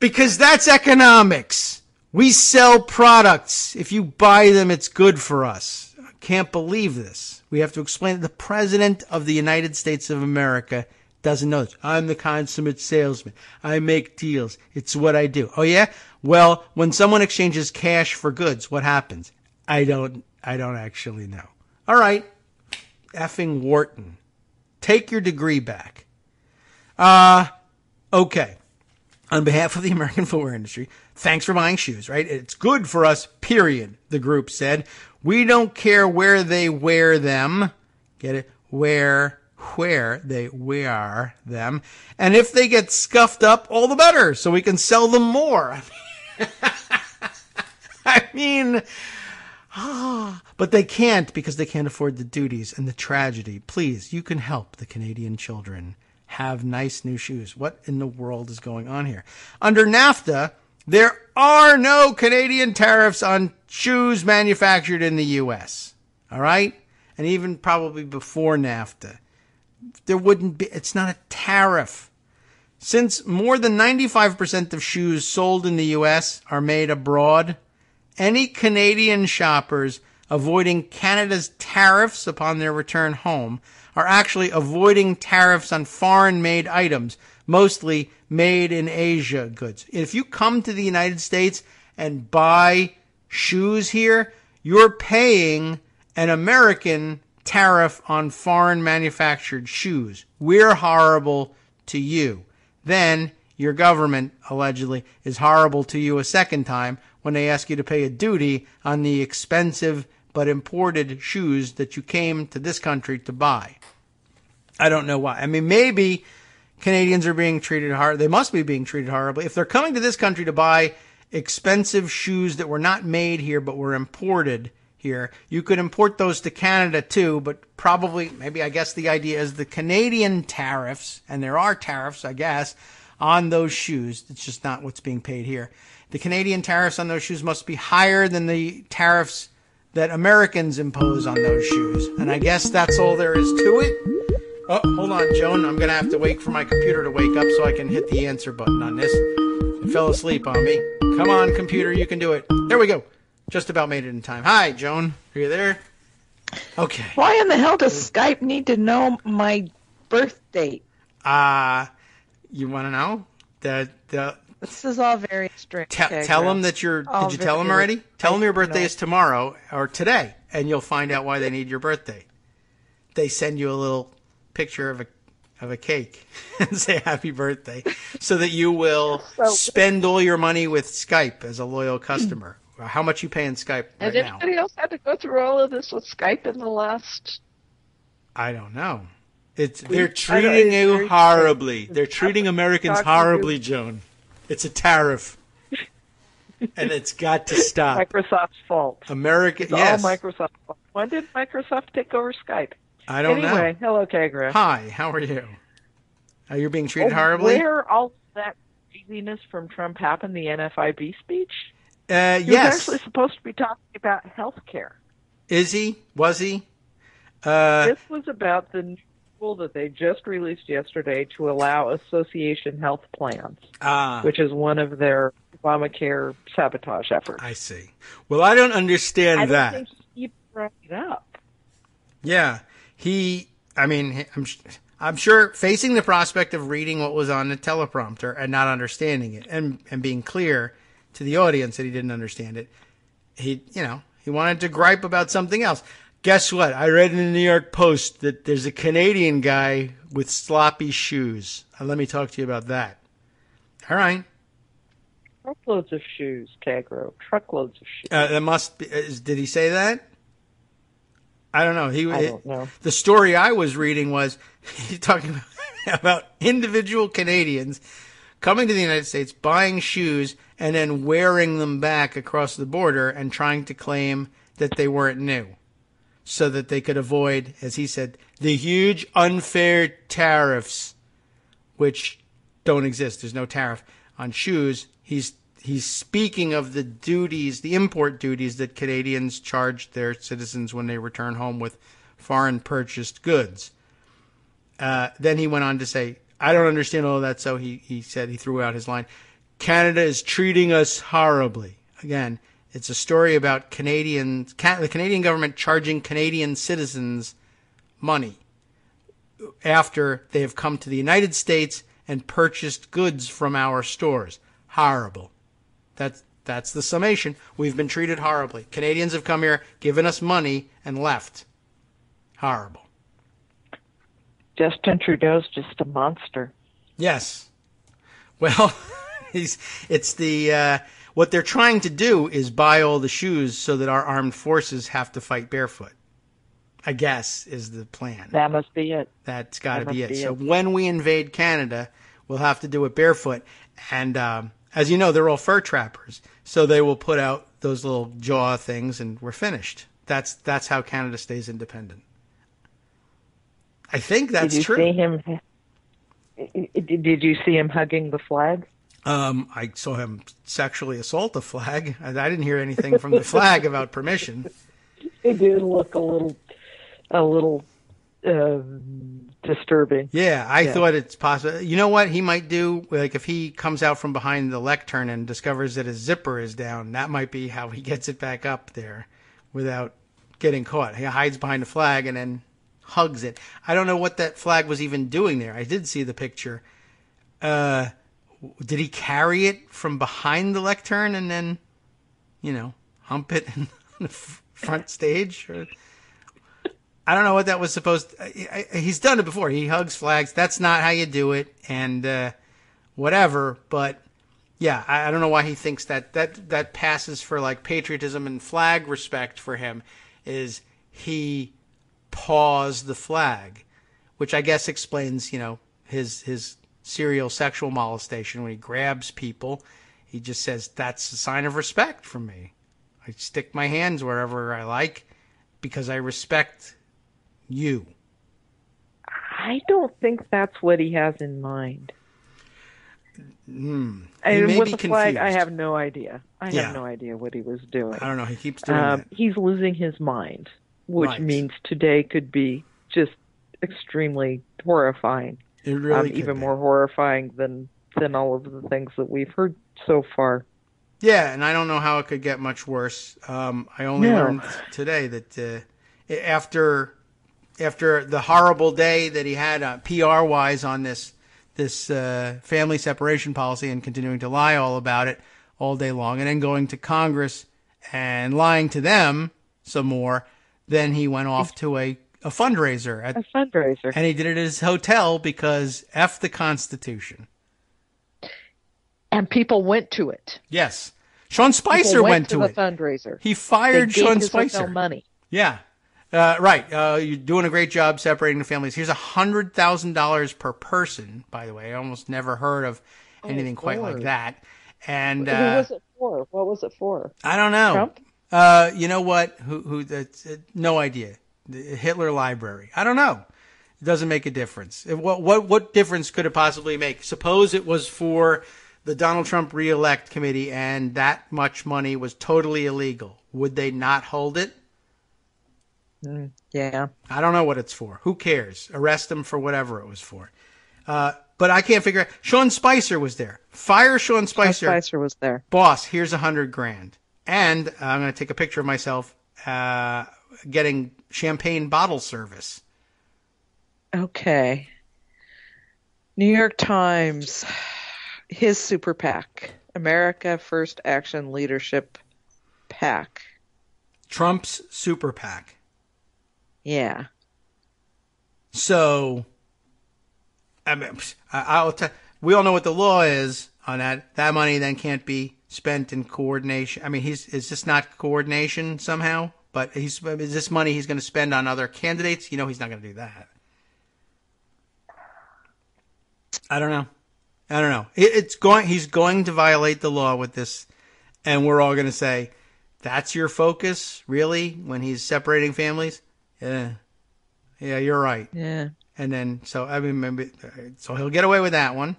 Because that's economics. We sell products. If you buy them, it's good for us. I can't believe this. We have to explain that the President of the United States of America doesn't know this. I'm the consummate salesman. I make deals. It's what I do. Oh, yeah? Well, when someone exchanges cash for goods, what happens? I don't actually know. All right. Effing Wharton. Take your degree back. Okay. On behalf of the American footwear industry, thanks for buying shoes, right? It's good for us, period, the group said. We don't care where they wear them. Get it? Where they wear them. And if they get scuffed up, all the better, so we can sell them more. I mean, But they can't because they can't afford the duties and the tragedy. Please, you can help the Canadian children have nice new shoes. What in the world is going on here? Under NAFTA, there are no Canadian tariffs on shoes manufactured in the U.S. All right? And even probably before NAFTA, there wouldn't be, it's not a tariff. Since more than 95% of shoes sold in the U.S. are made abroad, any Canadian shoppers avoiding Canada's tariffs upon their return home are actually avoiding tariffs on foreign-made items, mostly made in Asia goods. If you come to the United States and buy shoes here, you're paying an American tariff on foreign manufactured shoes. We're horrible to you. Then your government, allegedly, is horrible to you a second time when they ask you to pay a duty on the expensive but imported shoes that you came to this country to buy. I don't know why. I mean, maybe Canadians are being treated hard. They must be being treated horribly. If they're coming to this country to buy expensive shoes that were not made here but were imported here, you could import those to Canada too, but probably, maybe I guess the idea is the Canadian tariffs, and there are tariffs, I guess, on those shoes. It's just not what's being paid here. The Canadian tariffs on those shoes must be higher than the tariffs that Americans impose on those shoes. And I guess that's all there is to it. Oh, hold on, Joan. I'm going to have to wait for my computer to wake up so I can hit the answer button on this. It fell asleep on me. Come on, computer, you can do it. There we go. Just about made it in time. Hi, Joan. Are you there? Okay. Why in the hell does Skype need to know my birth date? You want to know? This is all very strange. Tell them that you're. Did you tell them already? Tell them your birthday is tomorrow or today, and you'll find out why they need your birthday. They send you a little picture of a cake and say happy birthday, so that you will spend all your money with Skype as a loyal customer. How much you pay in Skype right now? Has anybody else had to go through all of this with Skype in the last? I don't know. They're treating you horribly. They're treating Americans horribly, Joan. It's a tariff, and it's got to stop. Microsoft's fault. Yes. All Microsoft's fault. When did Microsoft take over Skype? I don't know. Anyway, hello, Kagro. Hi, how are you? Are you being treated horribly? Where all that craziness from Trump happened, the NFIB speech? Yes. He was actually supposed to be talking about health care. Is he? Was he? This was about the new rule that they just released yesterday to allow association health plans, which is one of their Obamacare sabotage efforts. I see. Well, I don't understand that. I don't think he brought it up. Yeah. I'm sure facing the prospect of reading what was on the teleprompter and not understanding it and being clear to the audience that he didn't understand it, he wanted to gripe about something else. Guess what? I read in the New York Post that there's a Canadian guy with sloppy shoes. Let me talk to you about that. All right. Truckloads of shoes, Kagro. Truckloads of shoes. That must be. Did he say that? I don't know. I don't know. The story I was reading was he's talking about individual Canadians coming to the United States, buying shoes, and then wearing them back across the border and trying to claim that they weren't new, so that they could avoid, as he said, the huge unfair tariffs, which don't exist. There's no tariff on shoes. He's speaking of the duties, the import duties that Canadians charge their citizens when they return home with foreign purchased goods. Then he went on to say, I don't understand all of that, so he said, he threw out his line, Canada is treating us horribly. Again, it's a story about the Canadian government charging Canadian citizens money after they have come to the United States and purchased goods from our stores. Horrible. That's the summation. We've been treated horribly. Canadians have come here, given us money, and left. Horrible. Justin Trudeau's just a monster. Yes. Well, what they're trying to do is buy all the shoes so that our armed forces have to fight barefoot, I guess, is the plan. That must be it. That's got to be it. So when we invade Canada, we'll have to do it barefoot. And as you know, they're all fur trappers. So they will put out those little jaw things, and we're finished. That's how Canada stays independent. I think that's true. Did you see him hugging the flag? I saw him sexually assault the flag. I didn't hear anything from the flag about permission. It did look a little disturbing. Yeah, I thought it's possible. You know what he might do? Like if he comes out from behind the lectern and discovers that his zipper is down, that might be how he gets it back up there without getting caught. He hides behind the flag and then hugs it. I don't know what that flag was even doing there. I did see the picture. Did he carry it from behind the lectern and then, hump it on the front stage? Or, I don't know what that was supposed to... He's done it before. He hugs flags. That's not how you do it, and whatever. But, yeah, I don't know why he thinks that passes for, like, patriotism and flag respect for him, is he paws the flag, which I guess explains, his serial sexual molestation. When he grabs people, he just says, that's a sign of respect from me. I stick my hands wherever I like because I respect you. I don't think that's what he has in mind. And with the flag, I have no idea. I have no idea what he was doing. I don't know. He keeps doing that. He's losing his mind, which means today could be just extremely horrifying. It really even more horrifying than all of the things that we've heard so far. Yeah, and I don't know how it could get much worse. I only learned today that after the horrible day that he had PR-wise on this family separation policy and continuing to lie all about it all day long, and then going to Congress and lying to them some more, then he went off to a fundraiser. And he did it at his hotel because F the Constitution. And people went to it. Yes. Sean Spicer went to it. Fundraiser. He fired Sean Spicer. Money. Yeah. Right. You're doing a great job separating the families. Here's $100,000 per person, by the way. I almost never heard of anything quite like that. And who was it for? What was it for? I don't know. Trump? You know what? Who? That's no idea. The Hitler Library. I don't know. It doesn't make a difference. What difference could it possibly make? Suppose it was for the Donald Trump Re-elect Committee and that much money was totally illegal. Would they not hold it? Yeah. I don't know what it's for. Who cares? Arrest him for whatever it was for. But I can't figure out. Sean Spicer was there. Fire Sean Spicer. Sean Spicer was there. Boss, here's $100,000. And I'm going to take a picture of myself getting champagne bottle service. Okay. New York Times, his super PAC, America First Action Leadership PAC. Trump's super PAC. Yeah. So, I mean, we all know what the law is on that. That money then can't be spent in coordination. I mean, is this not coordination somehow? But is this money he's going to spend on other candidates? He's not going to do that. I don't know. He's going to violate the law with this, and we're all going to say, that's your focus, really, when he's separating families? Yeah, you're right. Yeah. And then, so he'll get away with that one.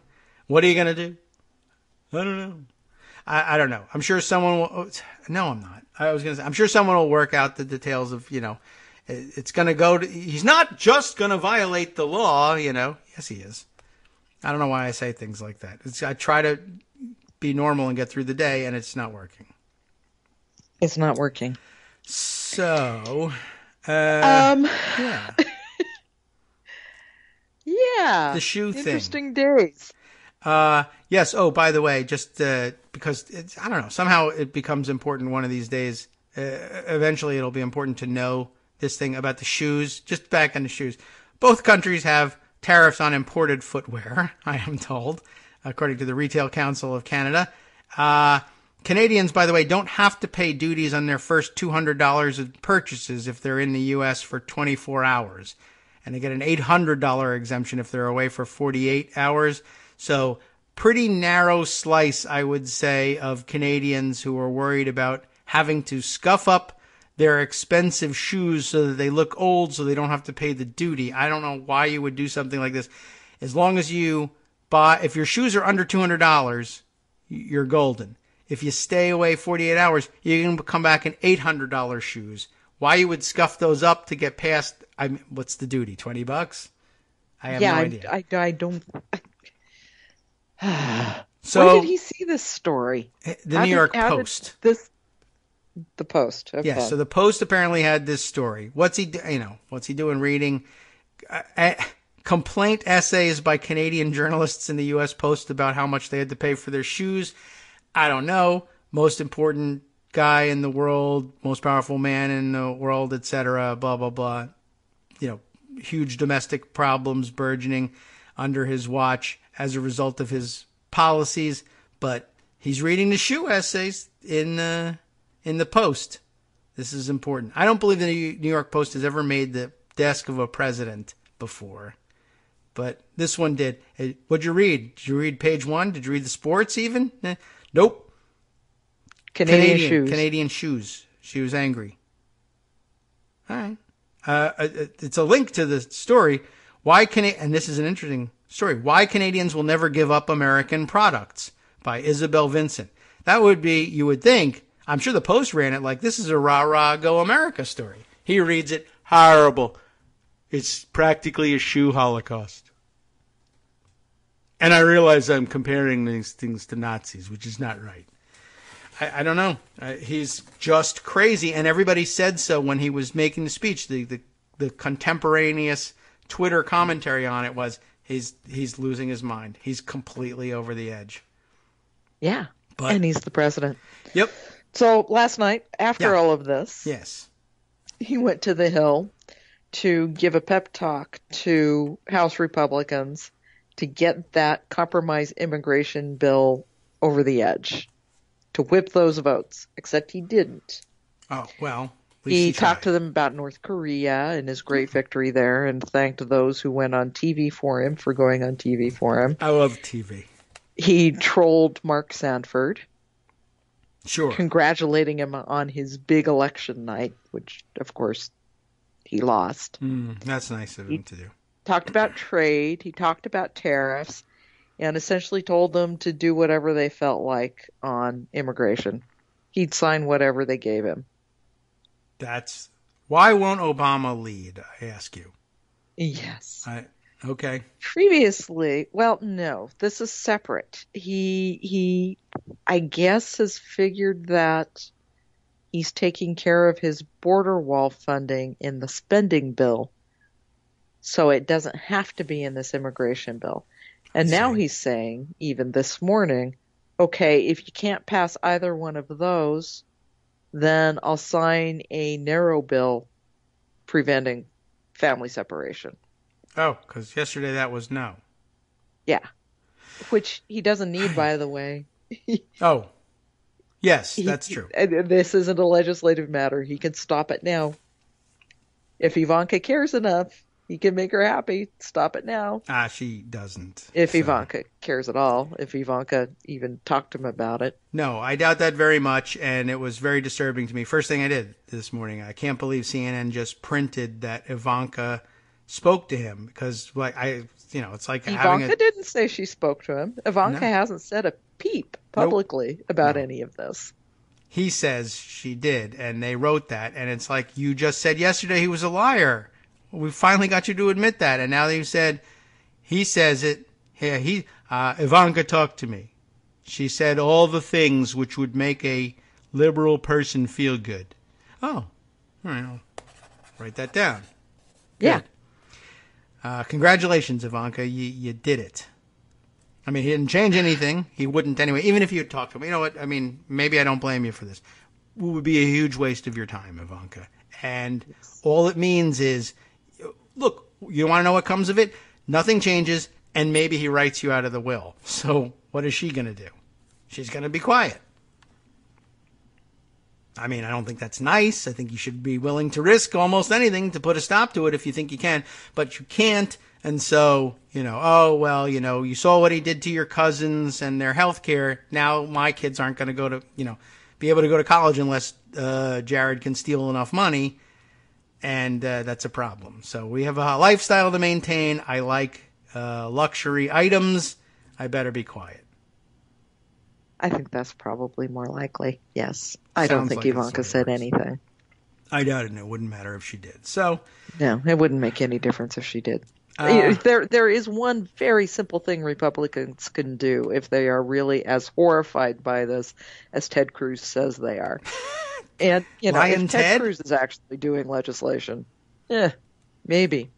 What are you going to do? I don't know. I don't know. I'm sure someone will. No, I'm not. I was going to say, I'm sure someone will work out the details of, it's going to go to, he's not just going to violate the law, Yes, he is. I don't know why I say things like that. I try to be normal and get through the day, and it's not working. It's not working. So, yeah. Yeah. The shoe thing. Interesting days. Yes. Oh, by the way, just because I don't know, somehow it becomes important one of these days. Eventually, it'll be important to know this thing about the shoes. Just back on the shoes. Both countries have tariffs on imported footwear, I am told, according to the Retail Council of Canada. Canadians, by the way, don't have to pay duties on their first $200 of purchases if they're in the U.S. for 24 hours. And they get an $800 exemption if they're away for 48 hours. So pretty narrow slice, I would say, of Canadians who are worried about having to scuff up their expensive shoes so that they look old so they don't have to pay the duty. I don't know why you would do something like this. As long as you buy, if your shoes are under $200, you're golden. If you stay away 48 hours, you can come back in $800 shoes. Why you would scuff those up to get past, what's the duty, $20? I have no idea. I don't. So, where did he see this story? The New York Post. The Post. Okay. Yeah, so the Post apparently had this story. What's he doing reading? Complaint essays by Canadian journalists in the U.S. Post about how much they had to pay for their shoes. I don't know. Most important guy in the world, most powerful man in the world, etc. Blah, blah, blah. Huge domestic problems burgeoning under his watch as a result of his policies. But he's reading the shoe essays in the Post. This is important. I don't believe the New York Post has ever made the desk of a president before. But this one did. Hey, what'd you read? Did you read page 1? Did you read the sports even? Nope. Canadian shoes. She was angry. All right. It's a link to the story. And this is an interesting story. Why Canadians Will Never Give Up American Products by Isabel Vincent. That would be, you would think, I'm sure the Post ran it like this is a rah-rah Go America story. He reads it, horrible. It's practically a shoe holocaust. And I realize I'm comparing these things to Nazis, which is not right. I don't know. He's just crazy, and everybody said so when he was making the speech. The contemporaneous Twitter commentary on it was he's losing his mind. He's completely over the edge. Yeah, and he's the president. Yep. So last night, after all of this, yes, he went to the Hill to give a pep talk to House Republicans to get that compromise immigration bill over the edge, to whip those votes, except he didn't. Oh, well, at least he talked to them about North Korea and his great victory there and thanked those who went on TV for him for going on TV for him. I love TV. He trolled Mark Sanford. Sure. Congratulating him on his big election night, which, of course, he lost. That's nice of him to do. Talked about trade. He talked about tariffs and essentially told them to do whatever they felt like on immigration. He'd sign whatever they gave him. Why won't Obama lead, I ask you? Yes. Okay. Previously, well, no, this is separate. He, I guess, has figured that he's taking care of his border wall funding in the spending bill, so it doesn't have to be in this immigration bill. And now he's saying, even this morning, okay, if you can't pass either one of those, then I'll sign a narrow bill preventing family separation. Oh, because yesterday that was no. Yeah. Which he doesn't need, by the way. Oh. Yes, that's true. This isn't a legislative matter. He can stop it now. If Ivanka cares enough, he can make her happy. Stop it now. She doesn't. If Ivanka cares at all. If Ivanka even talked to him about it. No, I doubt that very much, and it was very disturbing to me. First thing I did this morning, I can't believe CNN just printed that Ivanka spoke to him, because it's like Ivanka didn't say she spoke to him. Ivanka hasn't said a peep publicly about any of this. He says she did, and they wrote that, and it's like, you just said yesterday he was a liar. We finally got you to admit that, and now that you said, he says it. Yeah, Ivanka talked to me. She said all the things which would make a liberal person feel good. Oh, all right, I'll write that down. Yeah. Congratulations, Ivanka. You did it. I mean, he didn't change anything. He wouldn't anyway. Even if you had talked to him. You know what? I mean, maybe I don't blame you for this. It would be a huge waste of your time, Ivanka. And all it means is, look, you want to know what comes of it? Nothing changes, and maybe he writes you out of the will. So what is she going to do? She's going to be quiet. I mean, I don't think that's nice. I think you should be willing to risk almost anything to put a stop to it if you think you can, but you can't. And so, you saw what he did to your cousins and their health care. Now my kids aren't going to go to, be able to go to college unless Jared can steal enough money, and that's a problem. So we have a lifestyle to maintain. I like luxury items. I better be quiet. I think that's probably more likely. Yes. I Sounds don't think like Ivanka it's said works. anything. I doubt it, and it wouldn't matter if she did. So No, it wouldn't make any difference if she did. There is one very simple thing Republicans can do if they are really as horrified by this as Ted Cruz says they are. And, Lion if Ted Ted? Cruz is actually doing legislation, maybe.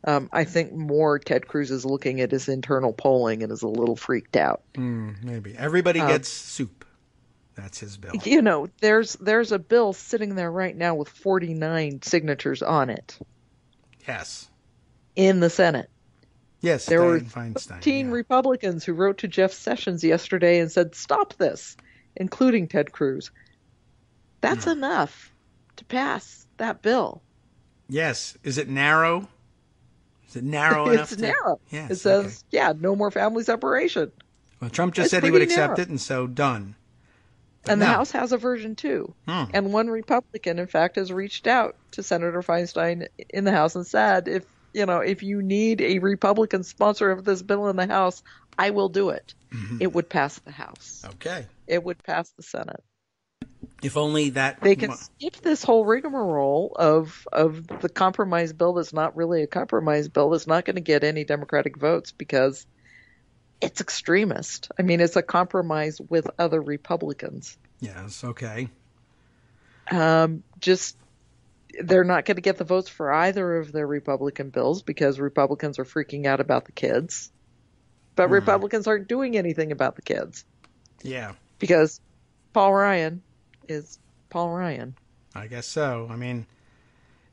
I think more Ted Cruz is looking at his internal polling and is a little freaked out. Maybe. Everybody gets soup. That's his bill. There's a bill sitting there right now with 49 signatures on it. Yes. In the Senate. Yes, there were Feinstein, 13 Republicans who wrote to Jeff Sessions yesterday and said, stop this, including Ted Cruz. That's enough to pass that bill. Yes. Is it narrow? Is it narrow enough? It's narrow. Yes, it says, no more family separation. Well, Trump just It's said he would pretty accept narrow. it, and so done. But And the House has a version too. And one Republican, in fact, has reached out to Senator Feinstein in the House and said, if you need a Republican sponsor of this bill in the House, I will do it. It would pass the House. Okay. It would pass the Senate. If only that They can skip this whole rigmarole of the compromise bill that's not really a compromise bill that's not going to get any Democratic votes because it's extremist. I mean, it's a compromise with other Republicans. Yes, okay. They're not going to get the votes for either of their Republican bills because Republicans are freaking out about the kids. But Republicans aren't doing anything about the kids. Yeah. Because Paul Ryan is Paul Ryan. I guess so. I mean,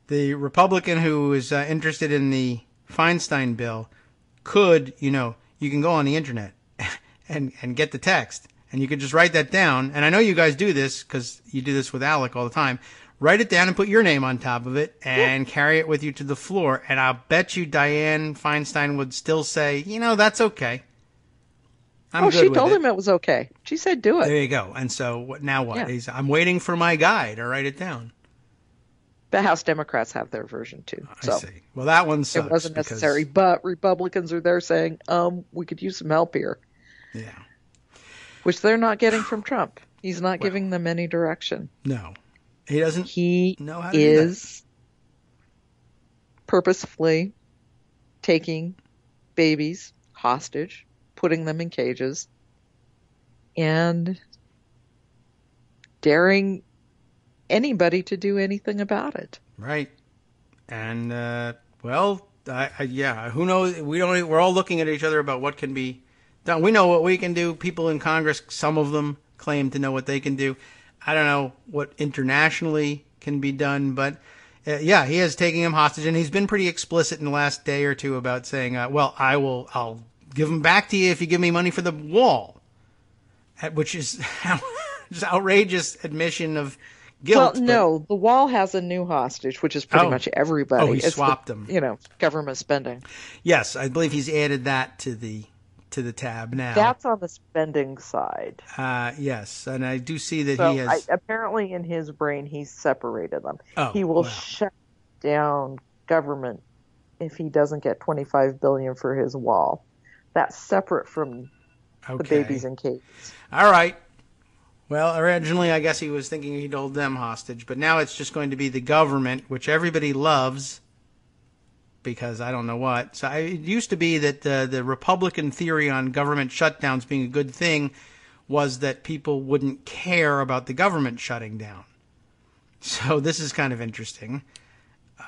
the Republican who is interested in the Feinstein bill could, you can go on the internet and get the text. And you could just write that down. And I know you guys do this because you do this with Alec all the time. Write it down and put your name on top of it and carry it with you to the floor. And I'll bet you Dianne Feinstein would still say, that's okay. I'm good she with told it. him it was okay. She said do it. There you go. And so now what? Yeah. I'm waiting for my guy to write it down. The House Democrats have their version too. So I see. Well, that one sucks. it wasn't necessary, but Republicans are there saying, we could use some help here. Yeah. Which they're not getting from Trump. He's not giving them any direction. No. He doesn't know how to do that. He is is purposefully taking babies hostage, putting them in cages, and daring anybody to do anything about it. Right. And, who knows? We're all looking at each other about what can be done. We know what we can do. People in Congress, some of them claim to know what they can do. I don't know what internationally can be done, but he is taking him hostage, and he's been pretty explicit in the last day or two about saying, I'll give him back to you if you give me money for the wall, which is just outrageous admission of guilt. Well, no, the wall has a new hostage, which is pretty much everybody. Oh, he swapped them. Government spending. Yes, I believe he's added that to the tab now. That's on the spending side. Yes, and I do see that he has. Apparently, in his brain, he's separated them. Oh, he will shut down government if he doesn't get $25 billion for his wall. That's separate from the babies in cages. All right. Well, originally, I guess he was thinking he'd hold them hostage, but now it's just going to be the government, which everybody loves. Because I don't know what. So it used to be that the Republican theory on government shutdowns being a good thing was that people wouldn't care about the government shutting down. So this is kind of interesting.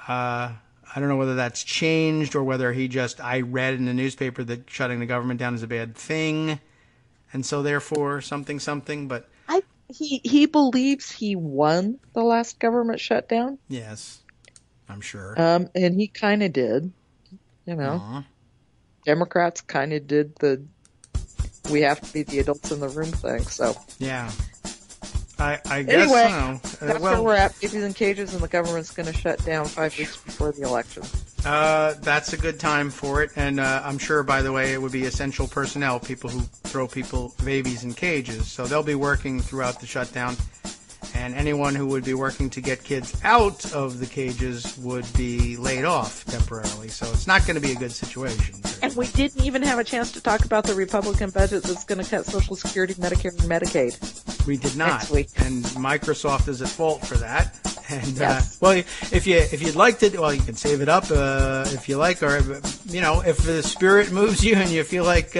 I don't know whether that's changed or whether I read in the newspaper that shutting the government down is a bad thing. And so therefore something, but... He believes he won the last government shutdown. Yes. I'm sure. And he kind of did, Democrats kind of did we have to be the adults in the room thing. So yeah. I guess Anyway, so. that's where we're at. Babies in cages, and the government's going to shut down 5 weeks before the election. That's a good time for it, and I'm sure, by the way, it would be essential personnel, people who throw babies in cages. So they'll be working throughout the shutdown, and anyone who would be working to get kids out of the cages would be laid off temporarily. So it's not going to be a good situation. And we didn't even have a chance to talk about the Republican budget that's going to cut Social Security, Medicare, and Medicaid. We did not. Next week. And Microsoft is at fault for that. And Yes. well, if you'd like to, well, you can save it up if you like, or if the spirit moves you and you feel like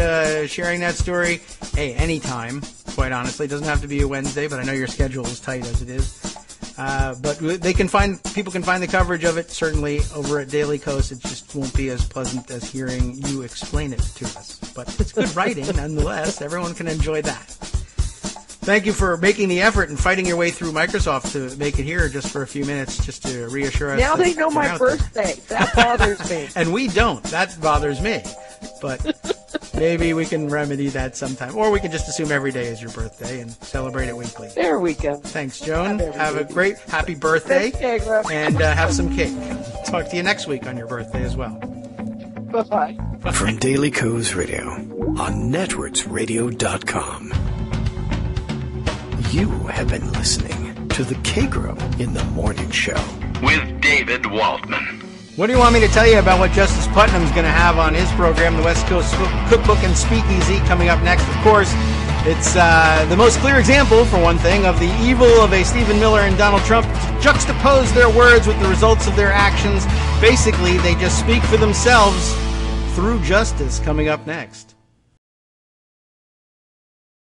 sharing that story. Hey, anytime. Quite honestly, it doesn't have to be a Wednesday, but I know your schedule is tight as it is. But people can find the coverage of it certainly over at Daily Kos. It just won't be as pleasant as hearing you explain it to us. But it's good writing nonetheless. Everyone can enjoy that. Thank you for making the effort and fighting your way through Microsoft to make it here just for a few minutes, just to reassure us. Now they know you're my out there. birthday. That bothers me. And we don't. That bothers me. But maybe we can remedy that sometime. Or we can just assume every day is your birthday and celebrate it weekly. There we go. Thanks, Joan. Have a great, happy birthday. Thanks, Kagro. And have some cake. Talk to you next week on your birthday as well. Bye-bye. From Daily Kos Radio on networksradio.com. You have been listening to the Kagro in the Morning Show with David Waldman. What do you want me to tell you about what Justice Putnam's going to have on his program, the West Coast Cookbook and Speakeasy, coming up next? Of course, it's the most clear example, for one thing, of the evil of a Stephen Miller and Donald Trump to juxtapose their words with the results of their actions. Basically, they just speak for themselves through justice, coming up next.